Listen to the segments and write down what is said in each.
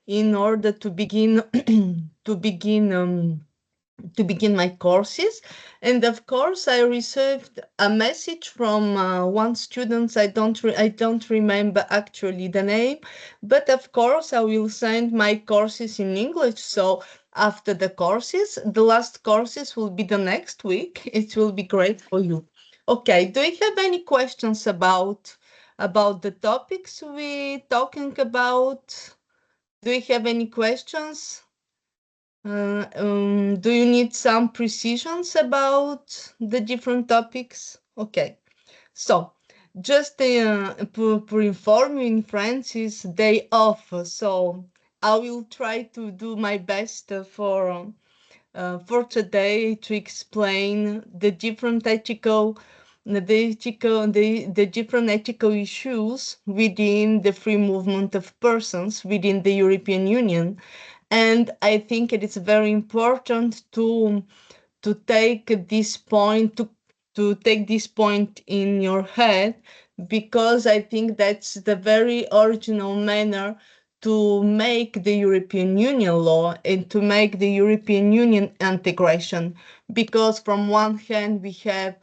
in order to begin to begin my courses. And of course, I received a message from one student. I don't remember actually the name, but of course, I will send my courses in English. So after the courses, the last courses will be the next week. It will be great for you. Okay. Do you have any questions about the topics we talking about? Do you have any questions? Do you need some precisions about the different topics? Okay, so just to inform you, in France is day off, so I will try to do my best for today to explain the different ethical issues within the free movement of persons within the European Union. And I think it is very important to take this point to take this point in your head, because I think that's the very original manner to make the European Union law and to make the European Union integration. Because from one hand we have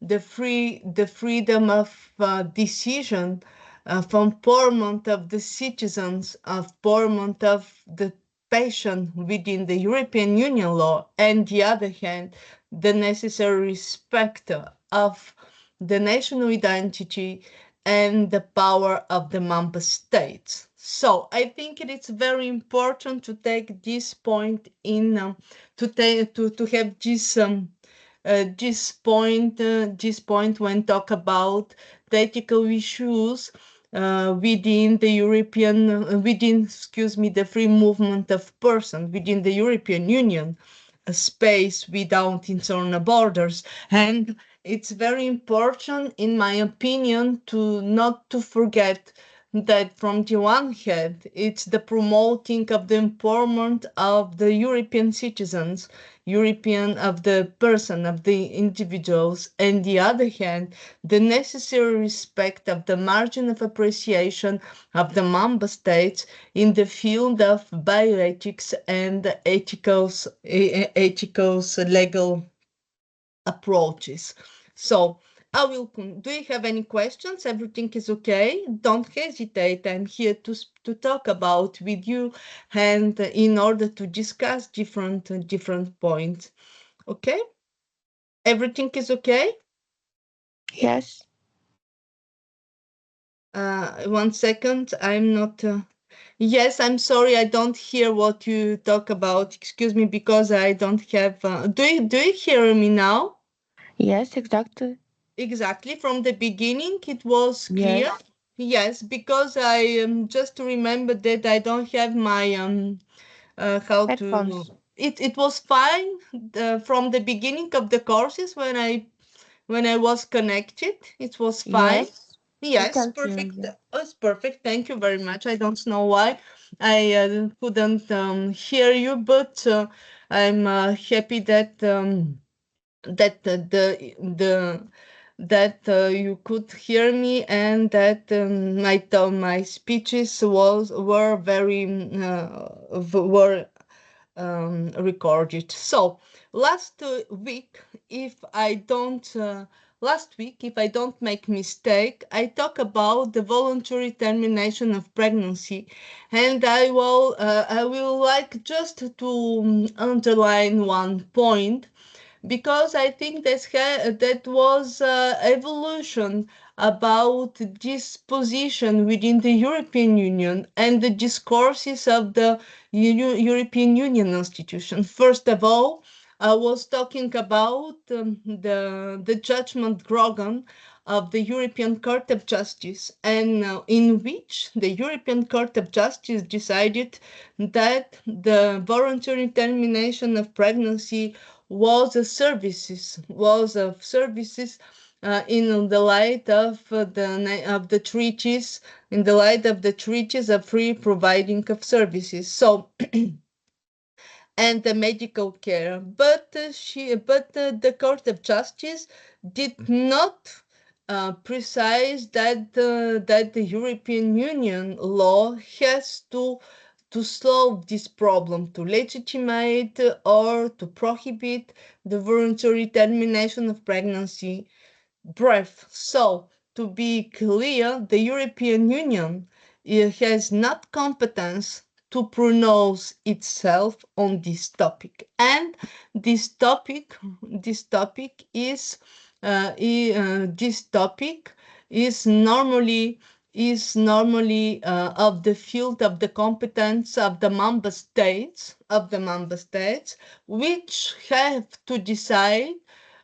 the freedom of decision, empowerment of the citizens, empowerment of the patient within the European Union law, and the other hand, the necessary respect of the national identity and the power of the member states. So I think it is very important to take this point in to have this point when talk about the ethical issues within the the free movement of persons within the European Union, a space without internal borders. And it's very important, in my opinion, to not to forget that from the one hand, it's the promoting of the empowerment of the European citizens, European of the person, of the individuals, and the other hand, the necessary respect of the margin of appreciation of the member states in the field of bioethics and ethicals legal approaches. So do you have any questions? Everything is okay? Don't hesitate. I'm here to talk about with you and in order to discuss different points. Okay? Everything is okay? Yes. 1 second. I'm not. Yes, I'm sorry. I don't hear what you talk about. Excuse me, because I don't have. Do you hear me now? Yes, exactly. Exactly. From the beginning, it was clear. Yes. Yes, because I just remember that I don't have my how to. Headphones. It was fine from the beginning of the courses when I was connected. It was fine. Yes. We Yes, can hear perfect. you. It's perfect. Thank you very much. I don't know why I couldn't hear you, but I'm happy that the that you could hear me and that my speeches were very were recorded. So week, if I don't, last week, if I don't make mistake, I talk about the voluntary termination of pregnancy, and I will like just to underline one point, because I think that was evolution about this position within the European Union and the discourses of the European Union institution. First of all, I was talking about the judgment Grogan of the European Court of Justice, and in which the European Court of Justice decided that the voluntary termination of pregnancy was of services in the light of the treaties, in the light of the treaties of free providing of services. So and the medical care, but the Court of Justice did not precise that the European Union law has to solve this problem, to legitimate or to prohibit the voluntary termination of pregnancy birth. So, to be clear, the European Union has not competence to pronounce itself on this topic, and this topic is normally of the field of the competence of the member states, which have to decide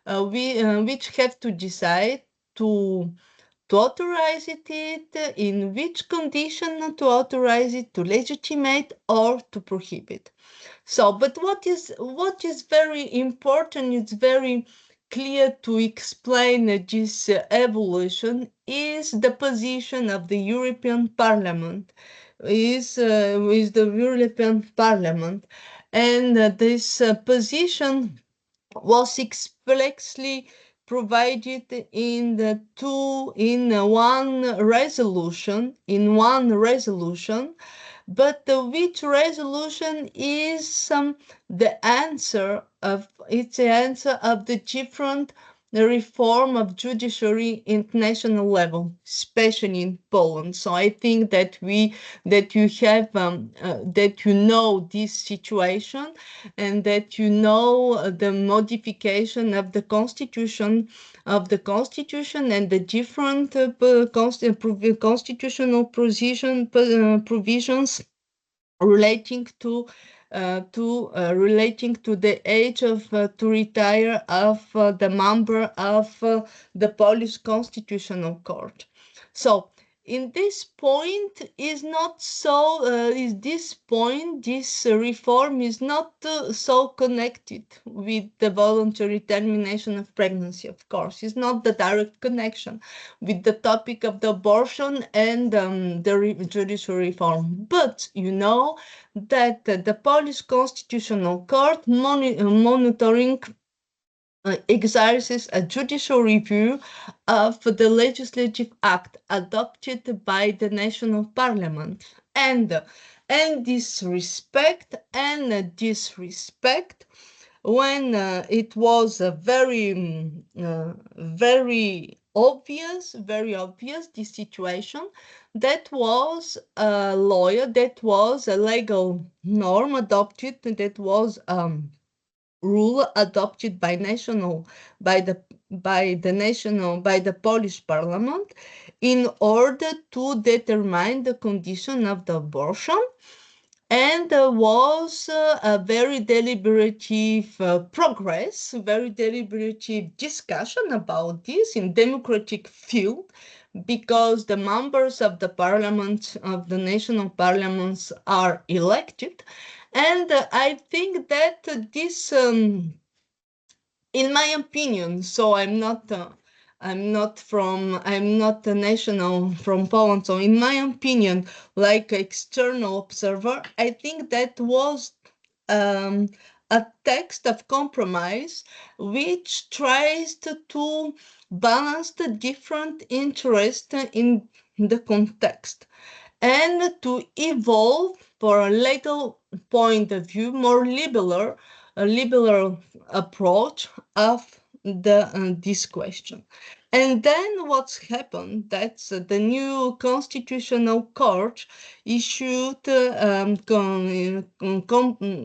which have to decide to authorize it, in which condition to authorize it, to legitimate or to prohibit. So, but what is very important, it's very clear to explain this evolution is the position of the European Parliament, is the European Parliament, and this position was expressly provided in one resolution, but which resolution is the answer of the different reform of judiciary in national level, especially in Poland. So I think that you know this situation, and that you know the modification of the constitution and the different constitutional provisions relating to the age to retire of the member of the Polish Constitutional Court. So in this point is not so this reform is not so connected with the voluntary termination of pregnancy. Of course, it's not the direct connection with the topic of the abortion and the judicial reform, but you know that the Polish Constitutional Court monitoring exercises a judicial review of the legislative act adopted by the national parliament, and this respect when it was very obvious this situation, that was a legal norm adopted, that was rule adopted by the Polish Parliament in order to determine the condition of the abortion, and there was a very deliberative very deliberative discussion about this in democratic field, because the members of the parliament, of the national parliaments, are elected. And I think that this, in my opinion, so I'm not a national from Poland. So in my opinion, like external observer, I think that was a text of compromise which tries to balance the different interests in the context, and to evolve for a legal point of view, more liberal approach of this question. And then what's happened, that's the new constitutional court issued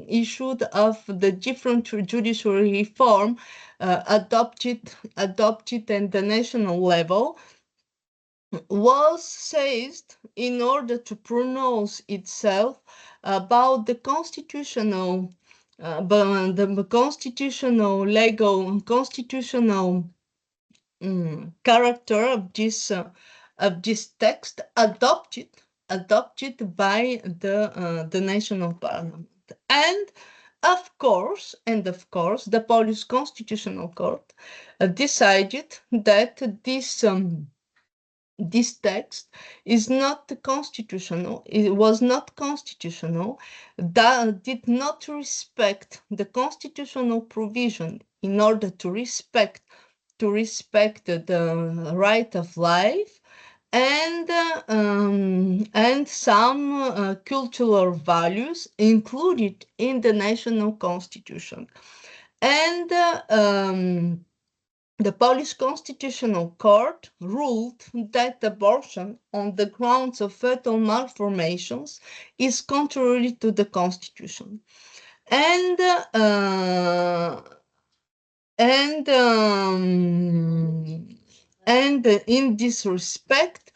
issued of the different judiciary reform adopted at the national level, was seized in order to pronounce itself about the constitutional character of this text adopted by the national parliament. And of course, the Polish Constitutional Court decided that this text is not constitutional. It was not constitutional. That did not respect the constitutional provision in order to respect the right of life, and some cultural values included in the national constitution. And the Polish Constitutional Court ruled that abortion on the grounds of fetal malformations is contrary to the Constitution. And and um, and in this respect,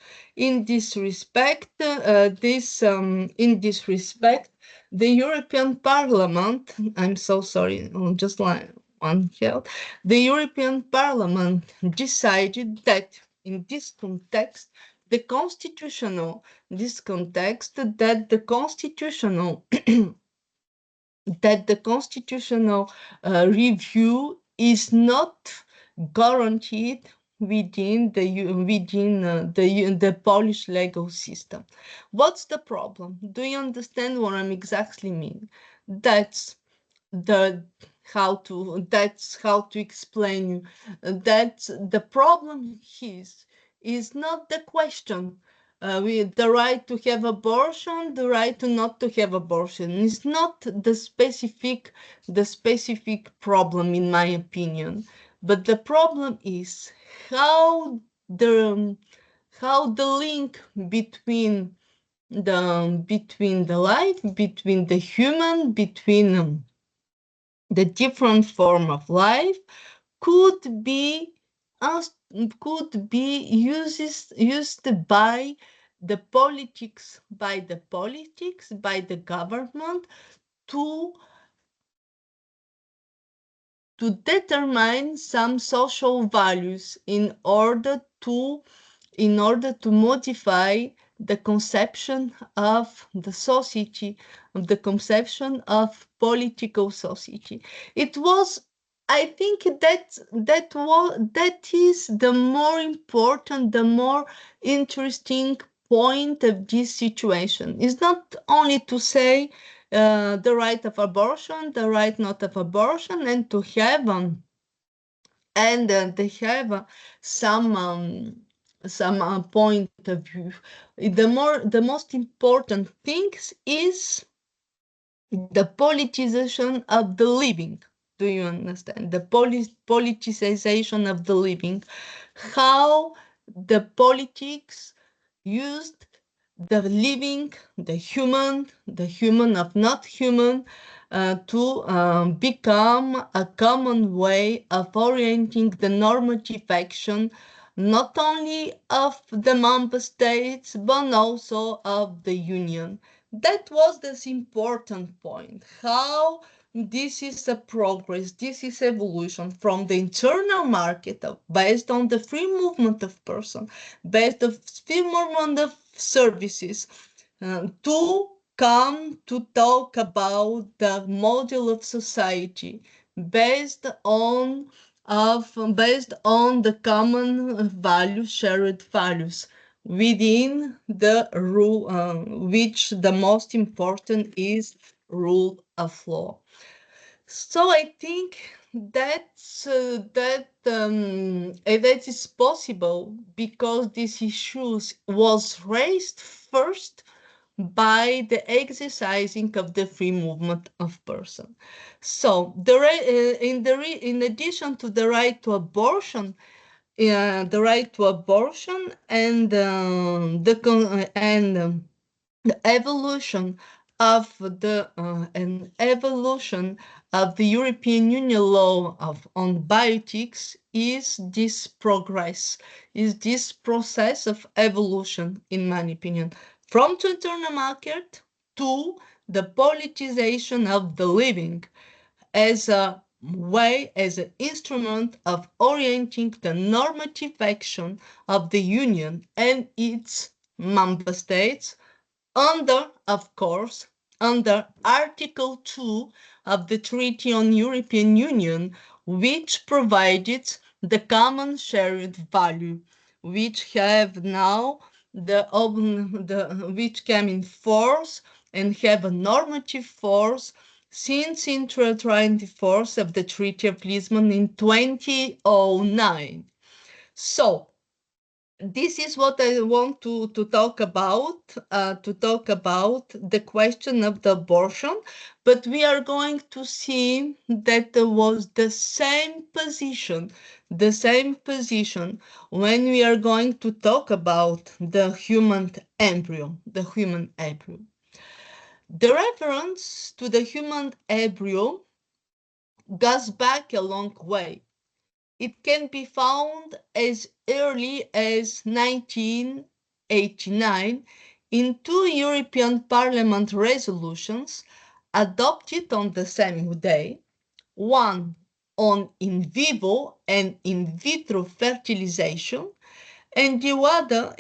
the European Parliament. I'm so sorry. Just like one help. The European Parliament decided that in this context, the constitutional review is not guaranteed within the Polish legal system. What's the problem? Do you understand what I'm exactly mean? That's the that's how to explain you that the problem is not the question with the right to have abortion, the right to not to have abortion. It's not the specific problem, in my opinion. But the problem is how the how the link between the life, between the human, between the different form of life could be used by the government to determine some social values in order to modify the conception of the society, of the conception of political society. It was, I think that is the more important, the more interesting point of this situation. It's not only to say the right of abortion, the right not of abortion, and to have they have some point of view. The most important things is the politicization of the living. Do you understand? The politicization of the living. How the politics used the living, the human of not human, to become a common way of orienting the normative action, not only of the member states, but also of the Union. That was this important point. How this is a progress, this is evolution from the internal market based on the free movement of person, based on free movement of services, to come to talk about the model of society based on the common values, shared values within the rule, which the most important is rule of law. So I think that is possible because this issue was raised first by the exercising of the free movement of person. So in addition to the right to abortion, the evolution of the European Union law on bioethics is this progress, is this process of evolution, in my opinion, from the internal market to the politicization of the living as a way, as an instrument of orienting the normative action of the Union and its member states of course, under Article 2 of the Treaty on European Union, which provided the common shared value, which have now which came in force and have a normative force since introducing the force of the Treaty of Lisbon in 2009. So this is what I want to talk about, the question of the abortion, but we are going to see that there was the same position when we are going to talk about the human embryo. The reference to the human embryo goes back a long way. It can be found as early as 1989 in two European Parliament resolutions adopted on the same day, one on in vivo and in vitro fertilization, and the other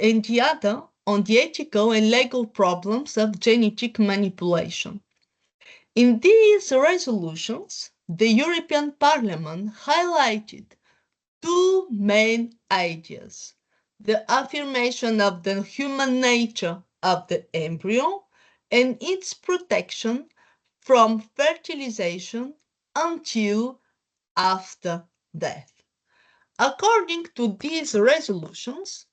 on the ethical and legal problems of genetic manipulation. In these resolutions, the European Parliament highlighted two main ideas: the affirmation of the human nature of the embryo and its protection from fertilization until after death. According to these resolutions,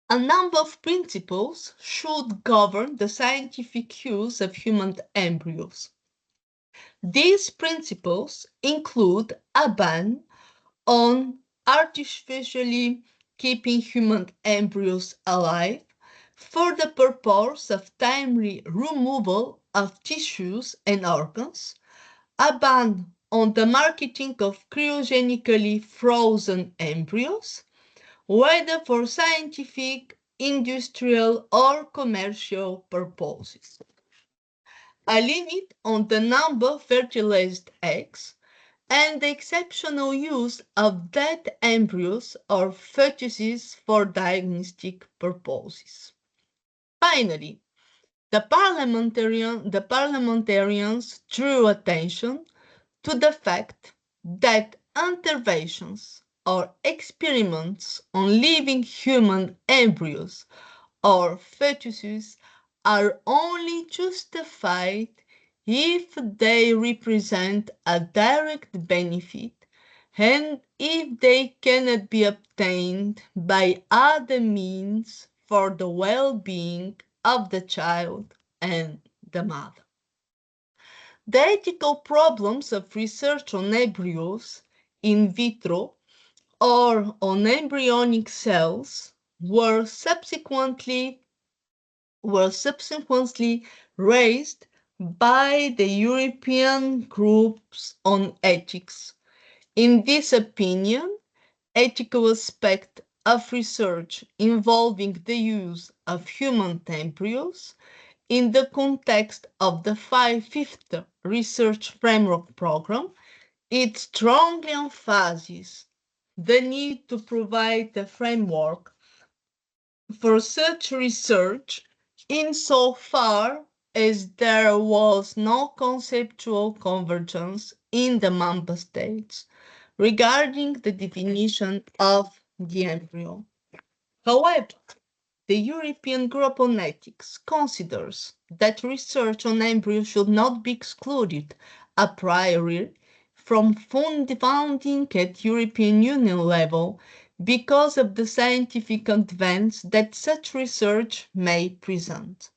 a number of principles should govern the scientific use of human embryos. These principles include a ban on artificially keeping human embryos alive for the purpose of timely removal of tissues and organs, a ban on the marketing of cryogenically frozen embryos, whether for scientific, industrial, or commercial purposes, a limit on the number of fertilized eggs, and the exceptional use of dead embryos or fetuses for diagnostic purposes. Finally, the parliamentarians drew attention to the fact that interventions or experiments on living human embryos or fetuses are only justified if they represent a direct benefit and if they cannot be obtained by other means for the well-being of the child and the mother. The ethical problems of research on embryos in vitro or on embryonic cells were subsequently raised by the European groups on ethics. In this opinion, ethical aspects of research involving the use of human embryos in the context of the fifth Research Framework Programme, it strongly emphasizes the need to provide a framework for such research insofar as there was no conceptual convergence in the member states regarding the definition of the embryo. However, the European Group on Ethics considers that research on embryos should not be excluded a priori from funding at European Union level because of the scientific advance that such research may present.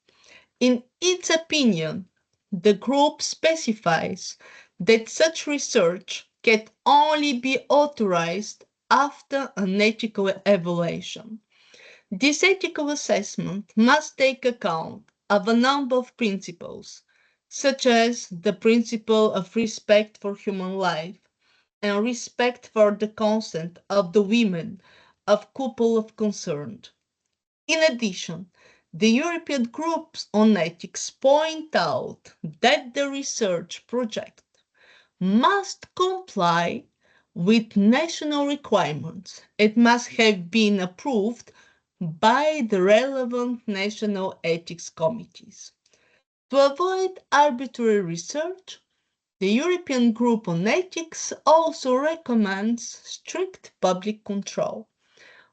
In its opinion, the group specifies that such research can only be authorized after an ethical evaluation. This ethical assessment must take account of a number of principles, such as the principle of respect for human life and respect for the consent of the women of couple of concerned. In addition, the European groups on ethics point out that the research project must comply with national requirements. It must have been approved by the relevant national ethics committees. To avoid arbitrary research, the European Group on Ethics also recommends strict public control,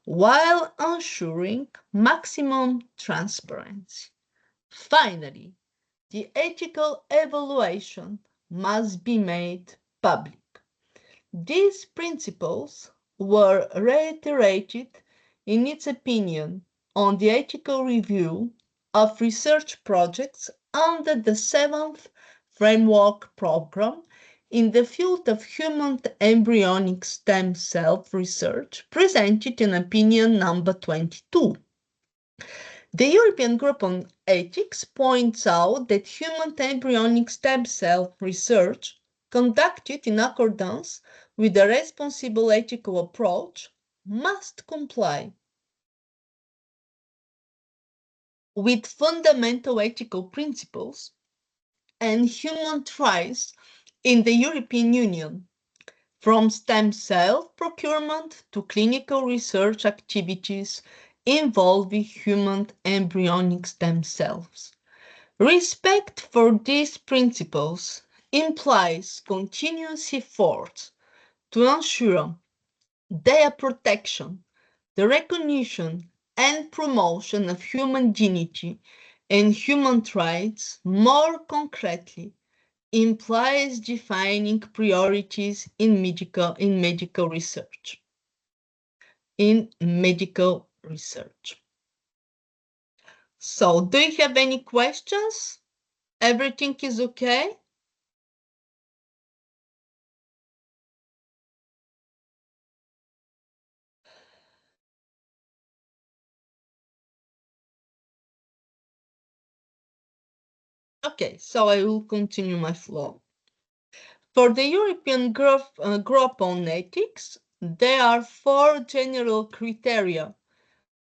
while ensuring maximum transparency. Finally, the ethical evaluation must be made public. These principles were reiterated in its opinion on the ethical review of research projects under the 7th Framework Programme in the field of human embryonic stem cell research, presented in opinion number 22. The European Group on Ethics points out that human embryonic stem cell research conducted in accordance with a responsible ethical approach must comply with fundamental ethical principles and human rights in the European Union, from stem cell procurement to clinical research activities involving human embryonic stem cells. Respect for these principles implies continuous efforts to ensure their protection, the recognition and promotion of human dignity and human rights. More concretely, implies defining priorities in medical research. So, do you have any questions? Everything is okay? Okay, so I will continue my flow. For the European Group on Ethics, there are 4 general criteria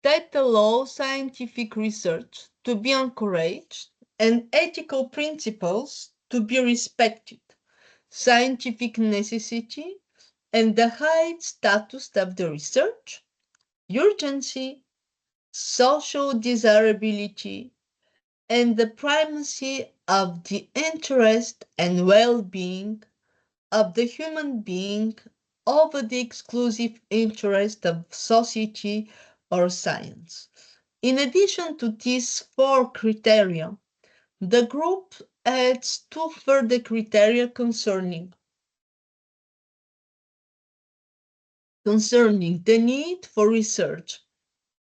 that allow scientific research to be encouraged and ethical principles to be respected: scientific necessity and the high status of the research, urgency, social desirability, and the primacy of the interest and well-being of the human being over the exclusive interest of society or science. In addition to these 4 criteria, the group adds 2 further criteria concerning the need for research,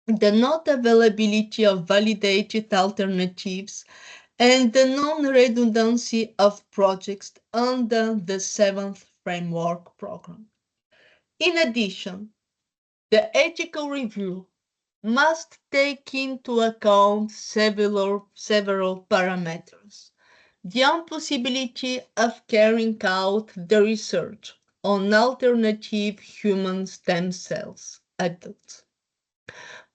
the not availability of validated alternatives, and the non-redundancy of projects under the 7th Framework Programme. In addition, the ethical review must take into account several parameters: the impossibility of carrying out the research on alternative human stem cells, adults.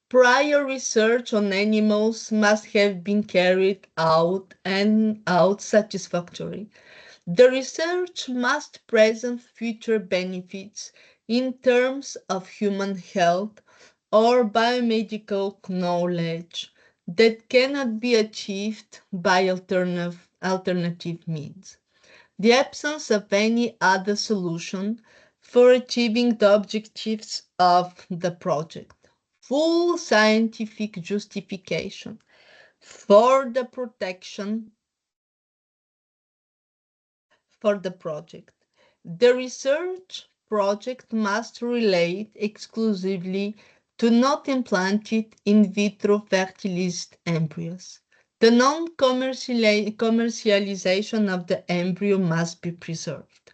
Prior research on animals must have been carried out satisfactorily. The research must present future benefits in terms of human health or biomedical knowledge that cannot be achieved by alternative means. The absence of any other solution for achieving the objectives of the project. Full scientific justification for the protection for the project. The research project must relate exclusively to not implanted in vitro fertilized embryos. The non-commercialization of the embryo must be preserved.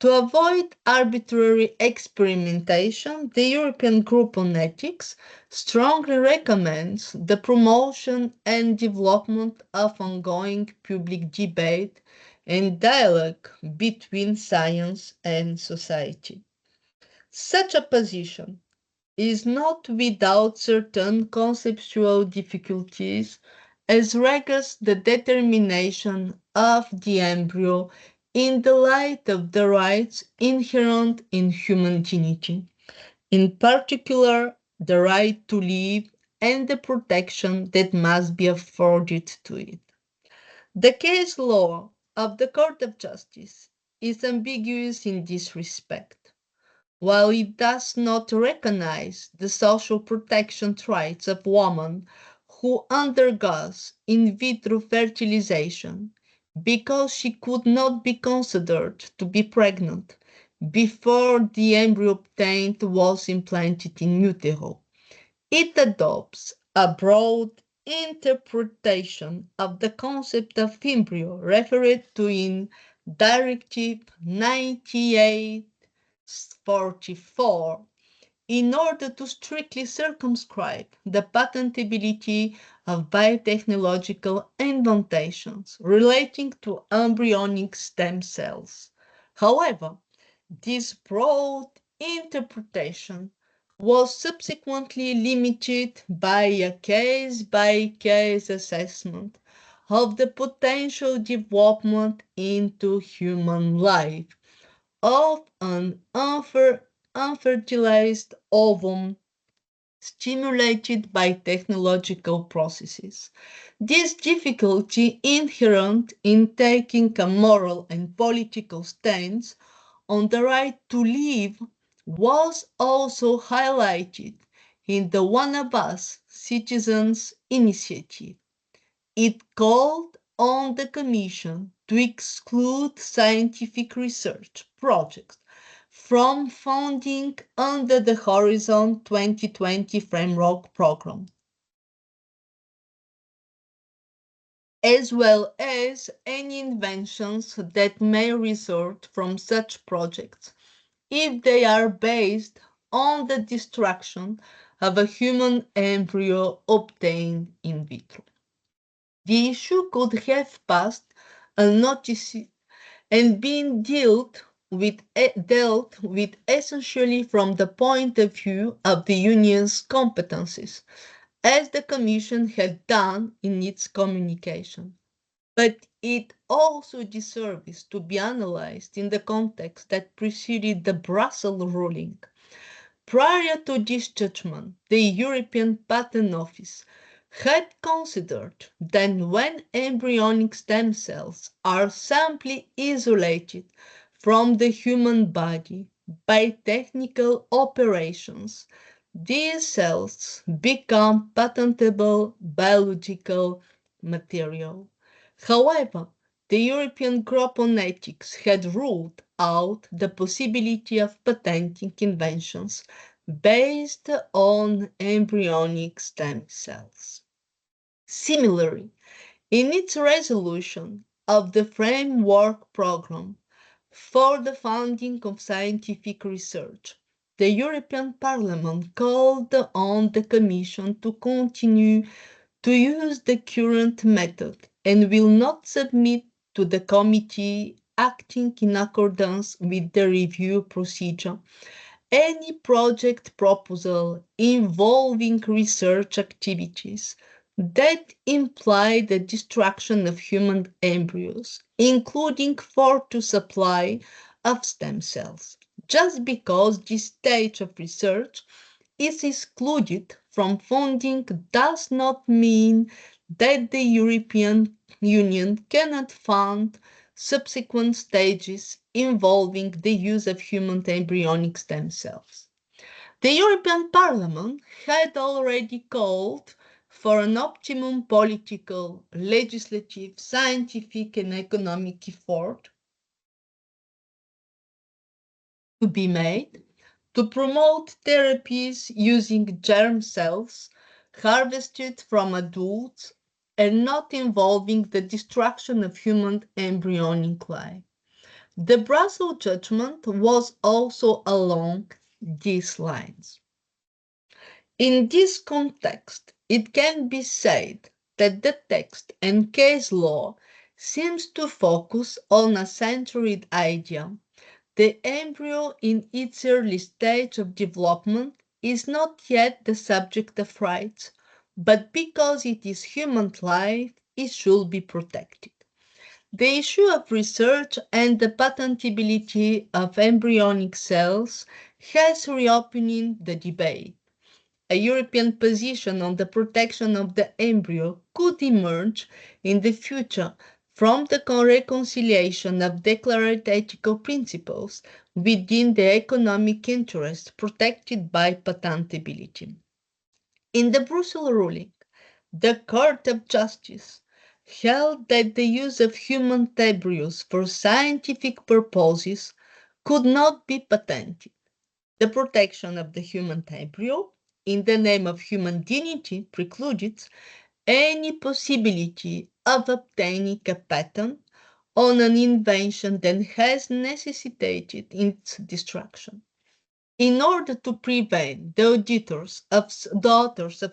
To avoid arbitrary experimentation, the European Group on Ethics strongly recommends the promotion and development of ongoing public debate and dialogue between science and society. Such a position is not without certain conceptual difficulties as regards the determination of the embryo in the light of the rights inherent in human dignity, in particular the right to live and the protection that must be afforded to it. The case law of the Court of Justice is ambiguous in this respect. While it does not recognize the social protection rights of women who undergoes in vitro fertilization because she could not be considered to be pregnant before the embryo obtained was implanted in utero. It adopts a broad interpretation of the concept of embryo referred to in Directive 98/44 in order to strictly circumscribe the patentability of biotechnological innovations relating to embryonic stem cells. However, this broad interpretation was subsequently limited by a case-by-case assessment of the potential development into human life of an unfertilized ovum stimulated by technological processes. This difficulty inherent in taking a moral and political stance on the right to live was also highlighted in the One of Us Citizens Initiative. It called on the Commission to exclude scientific research projects from funding under the Horizon 2020 framework program, as well as any inventions that may result from such projects if they are based on the destruction of a human embryo obtained in vitro. The issue could have passed unnoticed and been dealt with essentially from the point of view of the Union's competencies, as the Commission had done in its communication. But it also deserves to be analyzed in the context that preceded the Brussels ruling. Prior to this judgment, the European Patent Office had considered that when embryonic stem cells are simply isolated from the human body by technical operations, these cells become patentable biological material. However, the European Group on Ethics had ruled out the possibility of patenting inventions based on embryonic stem cells. Similarly, in its resolution of the Framework Programme for the funding of scientific research, the European Parliament called on the Commission to continue to use the current method and will not submit to the committee acting in accordance with the review procedure any project proposal involving research activities that imply the destruction of human embryos, including for the supply of stem cells, just because this stage of research is excluded from funding does not mean that the European Union cannot fund subsequent stages involving the use of human embryonic stem cells. The European Parliament had already called for an optimum political, legislative, scientific, and economic effort to be made to promote therapies using germ cells harvested from adults and not involving the destruction of human embryonic life. The Brussels judgment was also along these lines. In this context, it can be said that the text and case law seems to focus on a centered idea. The embryo in its early stage of development is not yet the subject of rights, but because it is human life, it should be protected. The issue of research and the patentability of embryonic cells has reopened the debate. A European position on the protection of the embryo could emerge in the future from the reconciliation of declared ethical principles within the economic interests protected by patentability. In the Brussels ruling, the Court of Justice held that the use of human embryos for scientific purposes could not be patented. The protection of the human embryo in the name of human dignity precluded any possibility of obtaining a patent on an invention that has necessitated its destruction. In order to prevent the authors of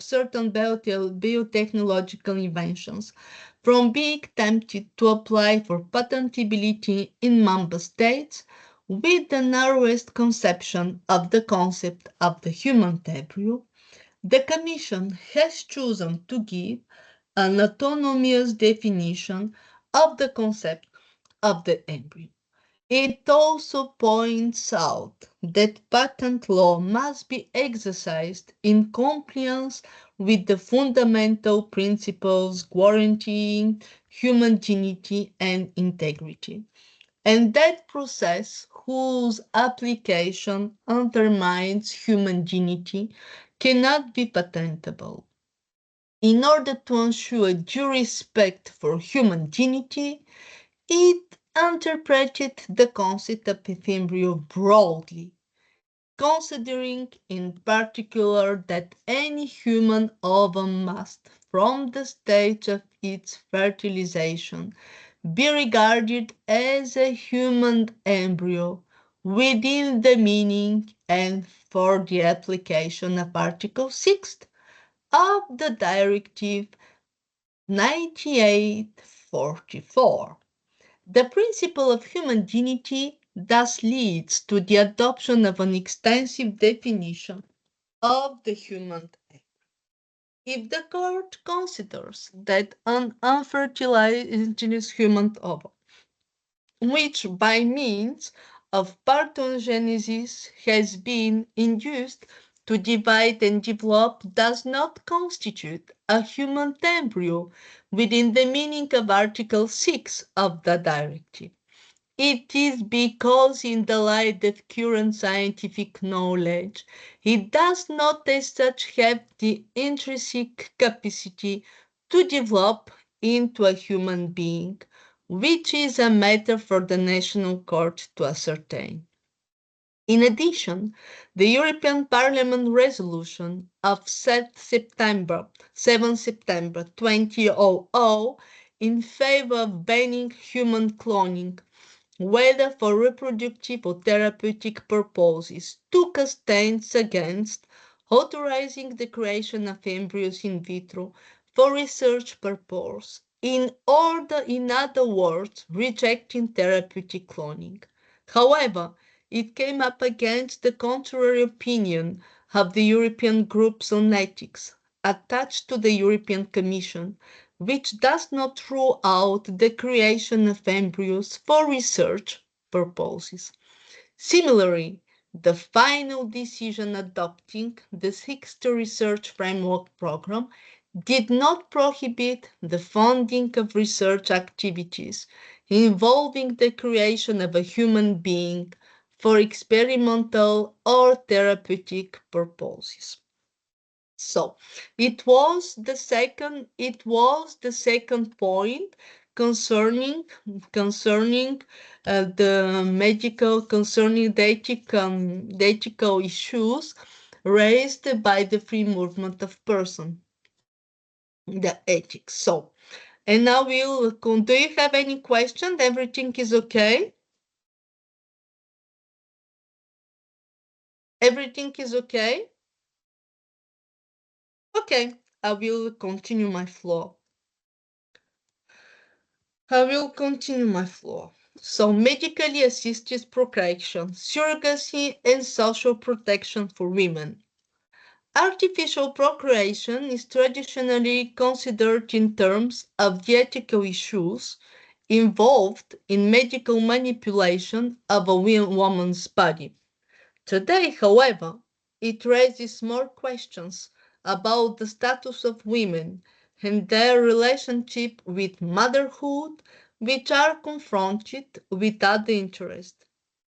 certain biotechnological inventions from being tempted to apply for patentability in member states with the narrowest conception of the concept of the human embryo, the Commission has chosen to give an autonomous definition of the concept of the embryo. It also points out that patent law must be exercised in compliance with the fundamental principles guaranteeing human dignity and integrity, and that process whose application undermines human dignity cannot be patentable. In order to ensure due respect for human dignity, it interpreted the concept of embryo broadly, considering in particular that any human ovum must, from the stage of its fertilization, be regarded as a human embryo within the meaning and for the application of Article 6 of the Directive 98/44. The principle of human dignity thus leads to the adoption of an extensive definition of the human egg. If the court considers that an unfertilized human ovum, which by means of parthenogenesis has been induced to divide and develop, does not constitute a human embryo within the meaning of Article 6 of the Directive. It is because, in the light of current scientific knowledge, it does not as such have the intrinsic capacity to develop into a human being, which is a matter for the national court to ascertain. In addition, the European Parliament resolution of 7 September 2000 in favor of banning human cloning, whether for reproductive or therapeutic purposes, took a stance against authorizing the creation of embryos in vitro for research purposes, in other words, rejecting therapeutic cloning. However, it came up against the contrary opinion of the European Groups on Ethics, attached to the European Commission, which does not rule out the creation of embryos for research purposes. Similarly, the final decision adopting the sixth research framework program did not prohibit the funding of research activities involving the creation of a human being for experimental or therapeutic purposes. So it was the second point concerning the ethical issues raised by the free movement of person, the ethics. So, and now do you have any question? Everything is okay? Everything is okay? Okay, I will continue my flow. So, medically assisted procreation, surrogacy, and social protection for women. Artificial procreation is traditionally considered in terms of the ethical issues involved in medical manipulation of a woman's body. Today, however, it raises more questions about the status of women and their relationship with motherhood, which are confronted with other interests,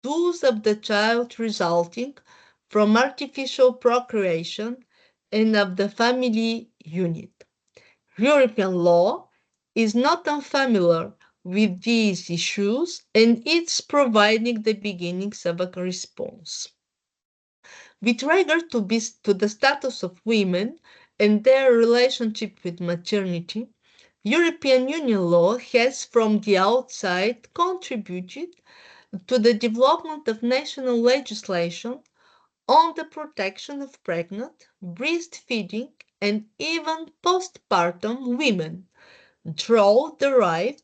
those of the child resulting from artificial procreation and of the family unit. European law is not unfamiliar with these issues, and it's providing the beginnings of a response. With regard to the status of women and their relationship with maternity, European Union law has from the outside contributed to the development of national legislation on the protection of pregnant, breastfeeding, and even postpartum women through the right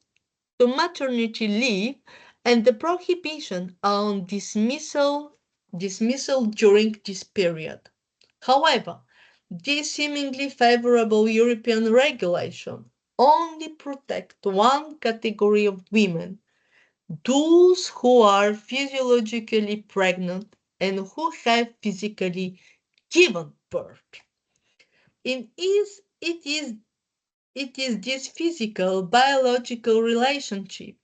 to maternity leave and the prohibition on dismissal during this period. However, this seemingly favorable European regulation only protects one category of women, those who are physiologically pregnant and who have physically given birth. It is this physical, biological relationship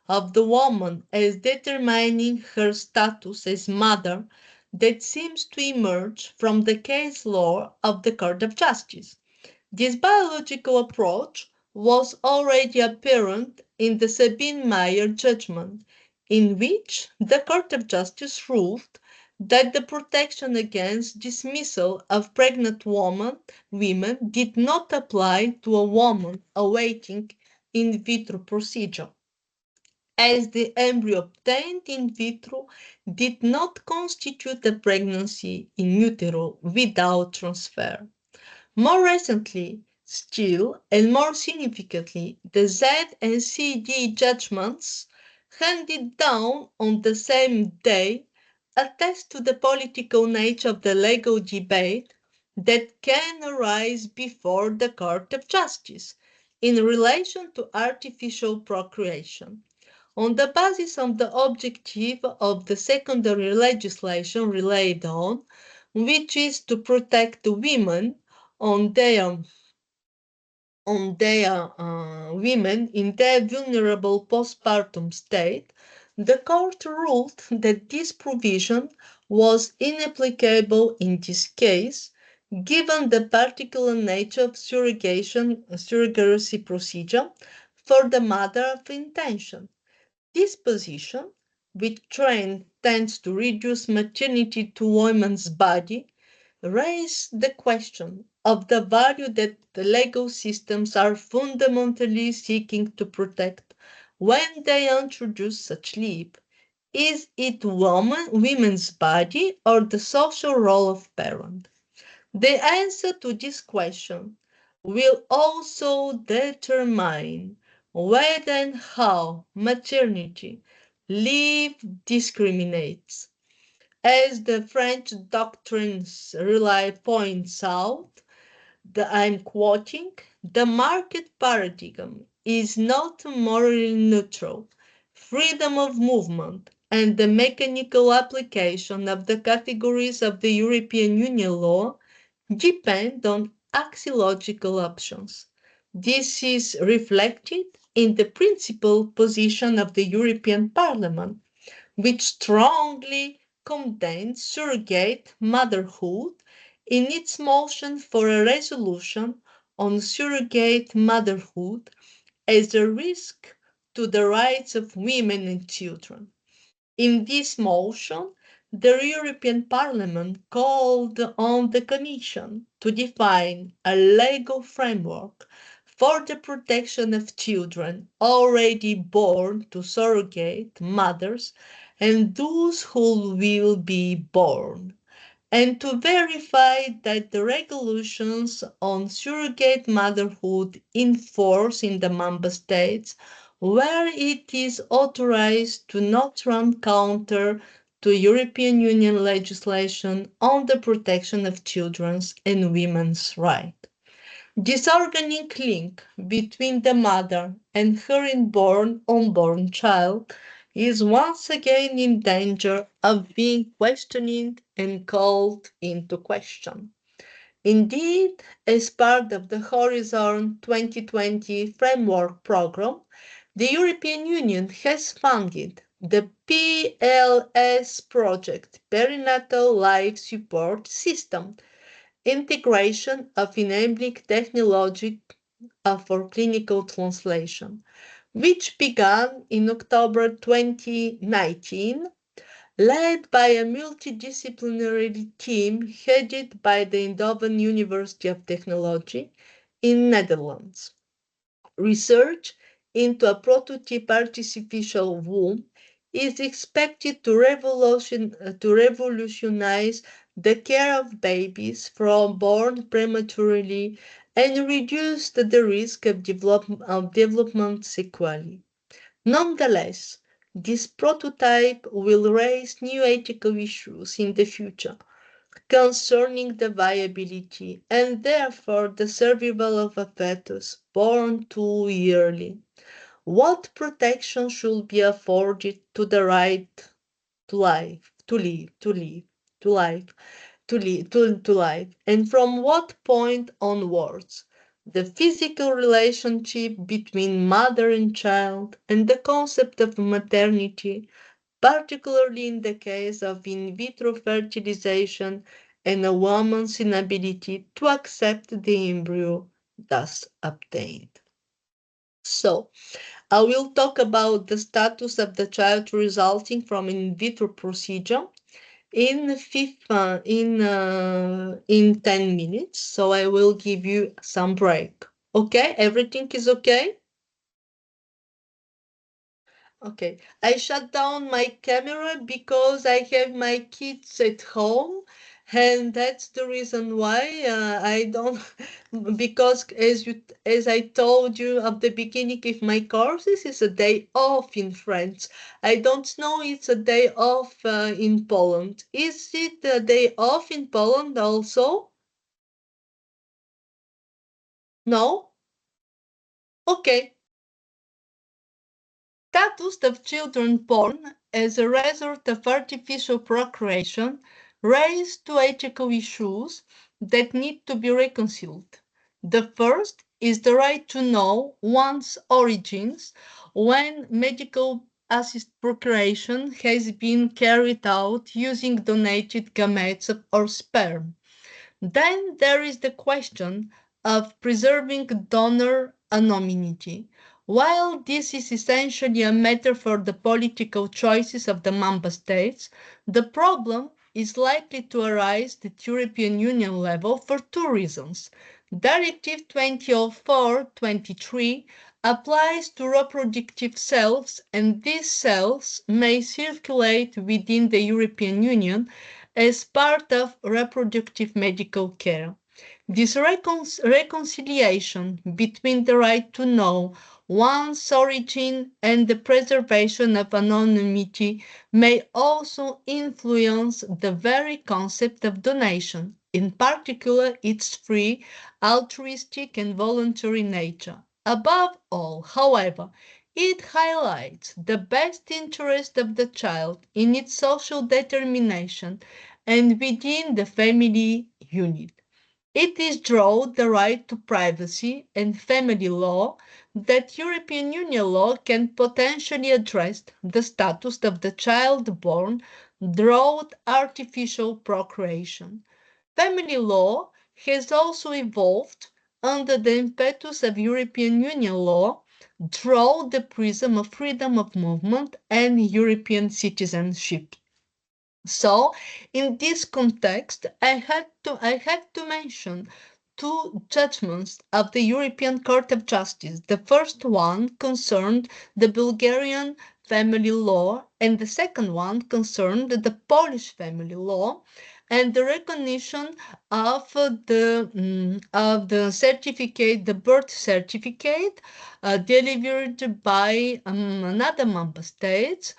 of the woman as determining her status as mother that seems to emerge from the case law of the Court of Justice. This biological approach was already apparent in the Sabine Meyer judgment, in which the Court of Justice ruled that the protection against dismissal of pregnant women did not apply to a woman awaiting in vitro procedure, as the embryo obtained in vitro did not constitute a pregnancy in utero without transfer. More recently, still, and more significantly, the Z and CD judgments handed down on the same day attest to the political nature of the legal debate that can arise before the Court of Justice in relation to artificial procreation. On the basis of the objective of the secondary legislation relied on, which is to protect women on their women in their vulnerable postpartum state, the court ruled that this provision was inapplicable in this case, given the particular nature of surrogacy procedure for the matter of intention. This position, which tends to reduce maternity to women's body, raise the question of the value that the legal systems are fundamentally seeking to protect when they introduce such leap. Is it women's body or the social role of parent? The answer to this question will also determine whether and how maternity leave discriminates. As the French doctrines rely points out, I'm quoting, the market paradigm is not morally neutral. Freedom of movement and the mechanical application of the categories of the European Union law depend on axiological options. This is reflected in the principal position of the European Parliament, which strongly condemns surrogate motherhood in its motion for a resolution on surrogate motherhood as a risk to the rights of women and children. In this motion, the European Parliament called on the Commission to define a legal framework for the protection of children already born to surrogate mothers and those who will be born, and to verify that the regulations on surrogate motherhood in force in the member states where it is authorized to not run counter to European Union legislation on the protection of children's and women's rights. This organic link between the mother and her unborn child is once again in danger of being questioned and called into question. Indeed, as part of the Horizon 2020 framework program, the European Union has funded the PLS project, Perinatal Life Support System, integration of enabling technology for clinical translation, which began in October 2019, led by a multidisciplinary team headed by the Eindhoven University of Technology in Netherlands. Research into a prototype artificial womb is expected to revolutionize the care of babies from born prematurely and reduce the risk of development sequelae. Nonetheless, this prototype will raise new ethical issues in the future concerning the viability and therefore the survival of a fetus born too early. What protection should be afforded to the right to life, to life, and from what point onwards? The physical relationship between mother and child and the concept of maternity, particularly in the case of in vitro fertilization and a woman's inability to accept the embryo thus obtained. So, I will talk about the status of the child resulting from in vitro procedure in 10 minutes. So I will give you some break. Okay, everything is okay? Okay, I shut down my camera because I have my kids at home, and that's the reason why I don't. Because as I told you at the beginning of my courses, it's a day off in France. I don't know it's a day off in Poland. Is it a day off in Poland also? No? Okay. Status of children born as a result of artificial procreation raise two ethical issues that need to be reconciled. The first is the right to know one's origins when medical assisted procreation has been carried out using donated gametes or sperm. Then there is the question of preserving donor anonymity. While this is essentially a matter for the political choices of the member states, the problem is likely to arise at European Union level for two reasons. Directive 2004/23 applies to reproductive cells, and these cells may circulate within the European Union as part of reproductive medical care. This reconciliation between the right to know one's origin and the preservation of anonymity may also influence the very concept of donation, in particular its free, altruistic, and voluntary nature. Above all, however, it highlights the best interest of the child in its social determination and within the family unit. It is draw the right to privacy and family law that European Union law can potentially address the status of the child born through artificial procreation. Family law has also evolved under the impetus of European Union law through the prism of freedom of movement and European citizenship. So, in this context, I have to mention two judgments of the European Court of Justice. The first one concerned the Bulgarian family law, and the second one concerned the Polish family law, and the recognition of the certificate, the birth certificate, delivered by another member state,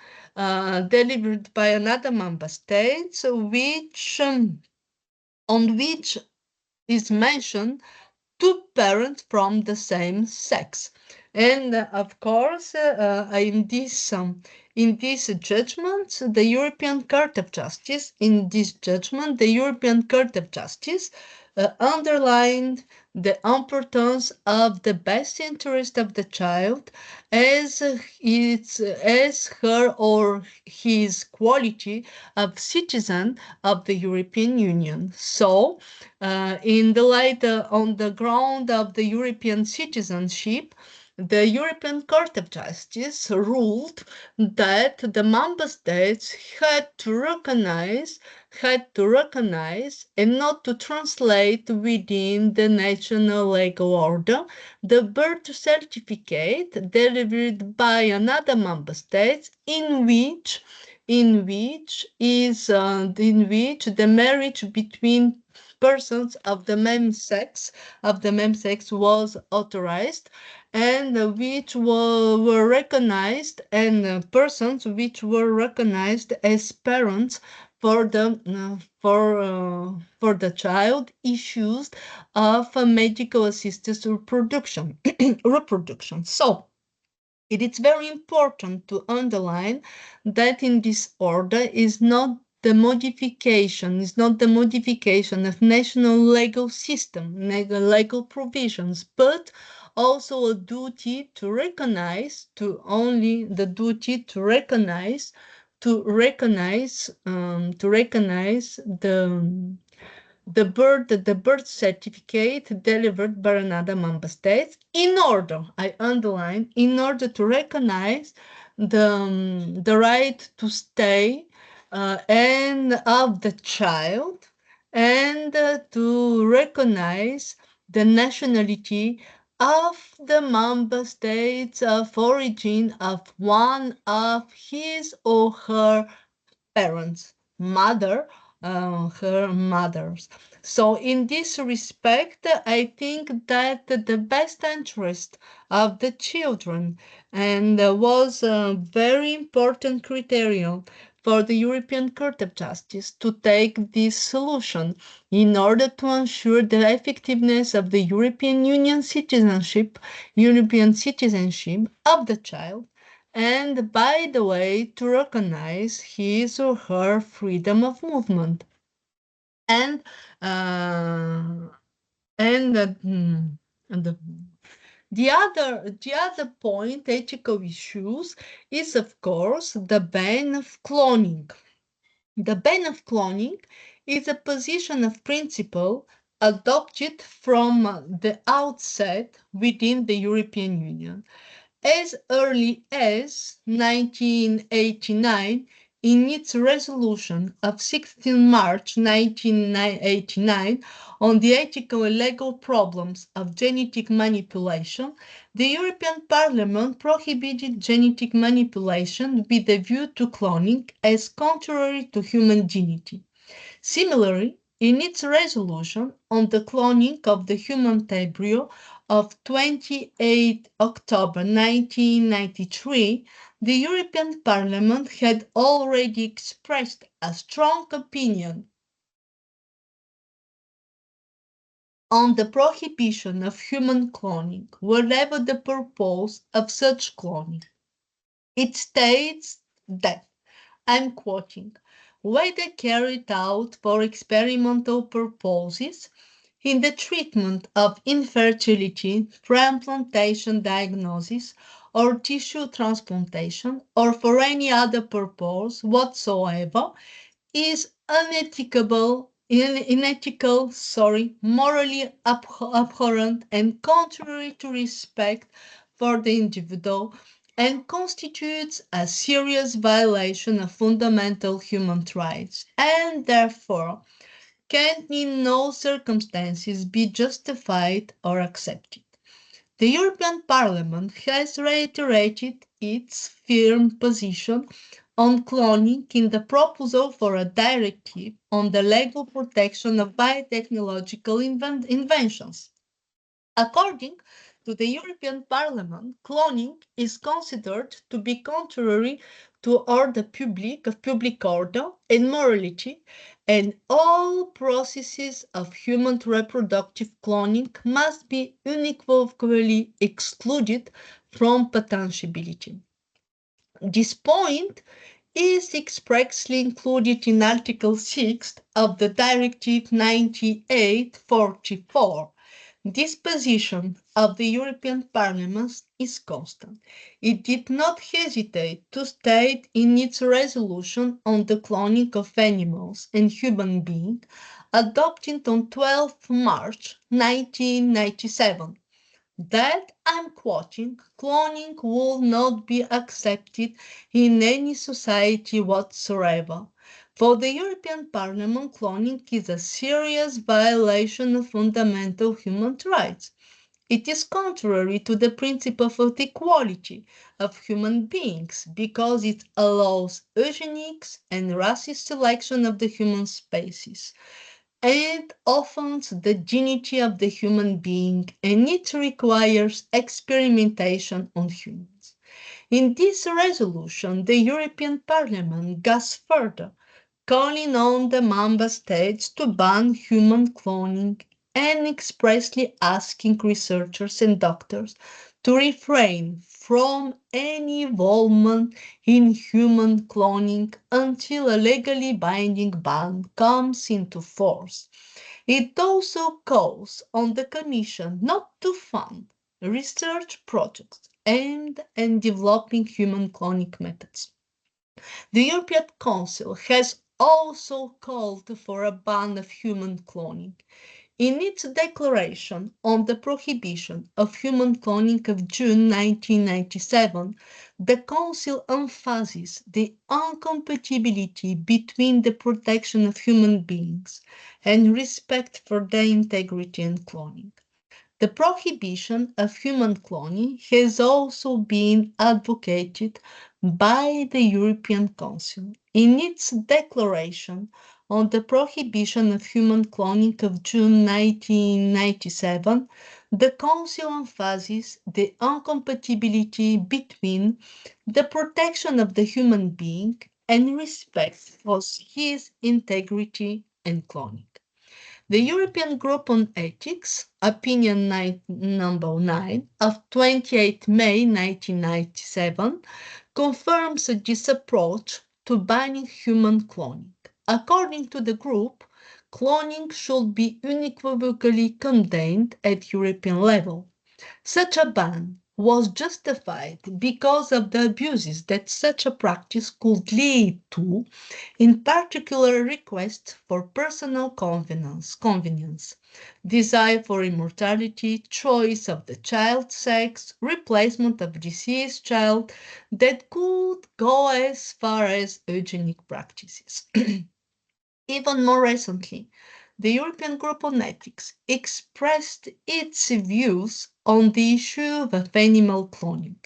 which on which is mentioned two parents from the same sex. And of course, in this judgment, the European Court of Justice, underlined the importance of the best interest of the child as her or his quality of citizen of the European Union. So, in the light on the ground of the European citizenship, the European Court of Justice ruled that the member states had to recognize and not to translate within the national legal order the birth certificate delivered by another member state in which the marriage between persons of the same sex was authorized, and which were recognized, and persons which were recognized as parents for the child issues of medical assisted reproduction. So it is very important to underline that in this order is not the modification of national legal system, legal provisions, but also a duty to recognize, the birth certificate delivered by another member state in order, I underline, in order to recognize the right to stay and of the child, and to recognize the nationality of the member states of origin of one of his or her parents, her mothers. So, in this respect, I think that the best interest of the children and was a very important criterion for the European Court of Justice to take this solution in order to ensure the effectiveness of the European citizenship of the child, and by the way, to recognize his or her freedom of movement. And uh, and the the other point, ethical issues, is of course the ban of cloning. The ban of cloning is a position of principle adopted from the outset within the European Union. As early as 1989, in its resolution of 16 March 1989 on the ethical and legal problems of genetic manipulation, the European Parliament prohibited genetic manipulation with a view to cloning as contrary to human dignity. Similarly, in its resolution on the cloning of the human embryo of 28 October 1993, the European Parliament had already expressed a strong opinion on the prohibition of human cloning, whatever the purpose of such cloning. It states that, I'm quoting, whether carried out for experimental purposes, in the treatment of infertility, transplantation diagnosis, or tissue transplantation, or for any other purpose whatsoever, is morally abhorrent and contrary to respect for the individual, and constitutes a serious violation of fundamental human rights, and therefore can in no circumstances be justified or accepted. The European Parliament has reiterated its firm position on cloning in the proposal for a directive on the legal protection of biotechnological inventions. According to the European Parliament, cloning is considered to be contrary to public order and morality, and all processes of human reproductive cloning must be unequivocally excluded from patentability. This point is expressly included in Article 6 of the Directive 98/44. This position of the European Parliament is constant. It did not hesitate to state in its resolution on the cloning of animals and human beings, adopted on 12 March 1997, that, I'm quoting, cloning will not be accepted in any society whatsoever. For the European Parliament, cloning is a serious violation of fundamental human rights. It is contrary to the principle of equality of human beings because it allows eugenics and racist selection of the human species. It offends the dignity of the human being and it requires experimentation on humans. In this resolution, the European Parliament goes further, calling on the member states to ban human cloning and expressly asking researchers and doctors to refrain from any involvement in human cloning until a legally binding ban comes into force. It also calls on the Commission not to fund research projects aimed at developing human cloning methods. The European Council has also called for a ban of human cloning. In its declaration on the prohibition of human cloning of June 1997, the Council emphasizes the incompatibility between the protection of human beings and respect for their integrity and cloning. The prohibition of human cloning has also been advocated by the European Council. In its declaration on the prohibition of human cloning of June 1997, the Council emphasizes the incompatibility between the protection of the human being and respect for his integrity and cloning. The European Group on Ethics, Opinion Number 9 of 28 May 1997, confirms this approach to banning human cloning. According to the group, cloning should be unequivocally condemned at European level. Such a ban was justified because of the abuses that such a practice could lead to, in particular requests for personal convenience, desire for immortality, choice of the child's sex, replacement of deceased child that could go as far as eugenic practices. Even more recently, the European Group on Ethics expressed its views on the issue of animal cloning.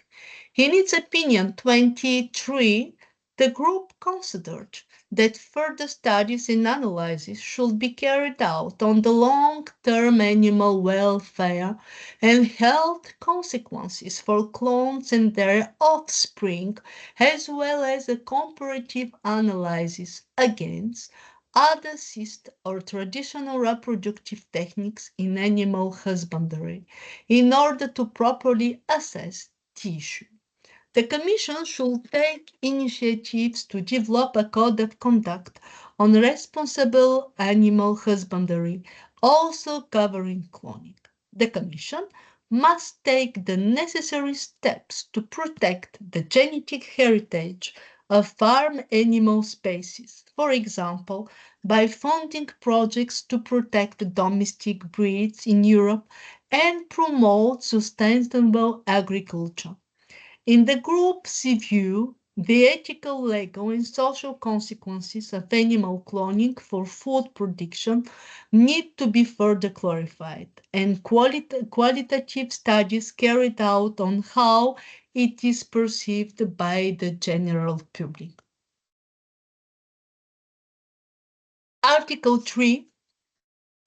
In its opinion 23, the group considered that further studies and analyses should be carried out on the long-term animal welfare and health consequences for clones and their offspring, as well as a comparative analysis against other assist or traditional reproductive techniques in animal husbandry in order to properly assess the issue. The Commission should take initiatives to develop a code of conduct on responsible animal husbandry, also covering cloning. The Commission must take the necessary steps to protect the genetic heritage of farm animal species, for example, by funding projects to protect domestic breeds in Europe and promote sustainable agriculture. In the group's view, the ethical, legal, and social consequences of animal cloning for food production need to be further clarified, and qualitative studies carried out on how it is perceived by the general public. Article 3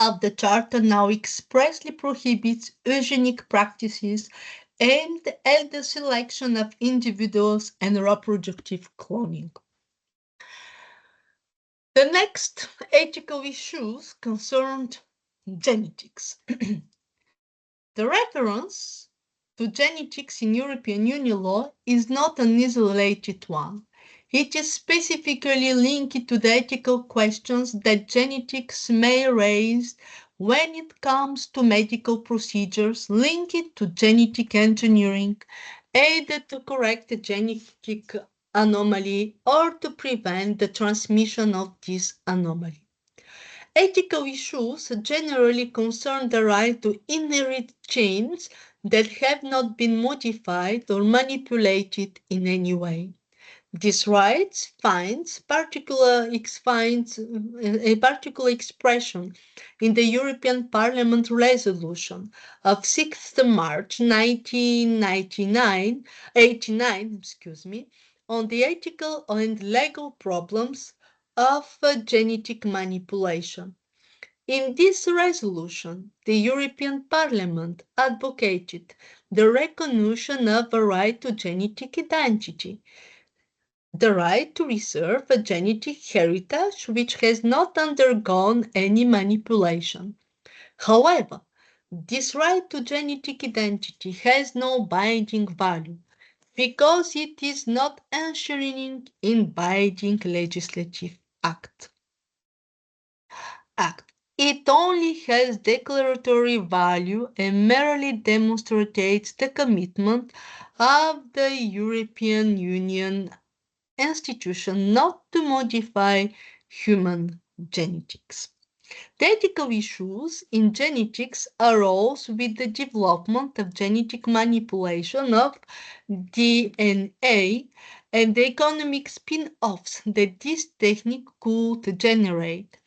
of the Charter now expressly prohibits eugenic practices aimed at the selection of individuals and reproductive cloning. The next ethical issues concerned genetics. The reference to genetics in European Union law is not an isolated one. It is specifically linked to the ethical questions that genetics may raise when it comes to medical procedures linked to genetic engineering, either to correct a genetic anomaly or to prevent the transmission of this anomaly. Ethical issues generally concern the right to inherit genes that have not been modified or manipulated in any way. This right finds a particular expression in the European Parliament resolution of 6th March 1989, on the ethical and legal problems of genetic manipulation. In this resolution, the European Parliament advocated the recognition of a right to genetic identity, the right to reserve a genetic heritage which has not undergone any manipulation. However, this right to genetic identity has no binding value because it is not enshrined in binding legislative act. It only has declaratory value and merely demonstrates the commitment of the European Union institution not to modify human genetics. The ethical issues in genetics arose with the development of genetic manipulation of DNA and the economic spin offs that this technique could generate.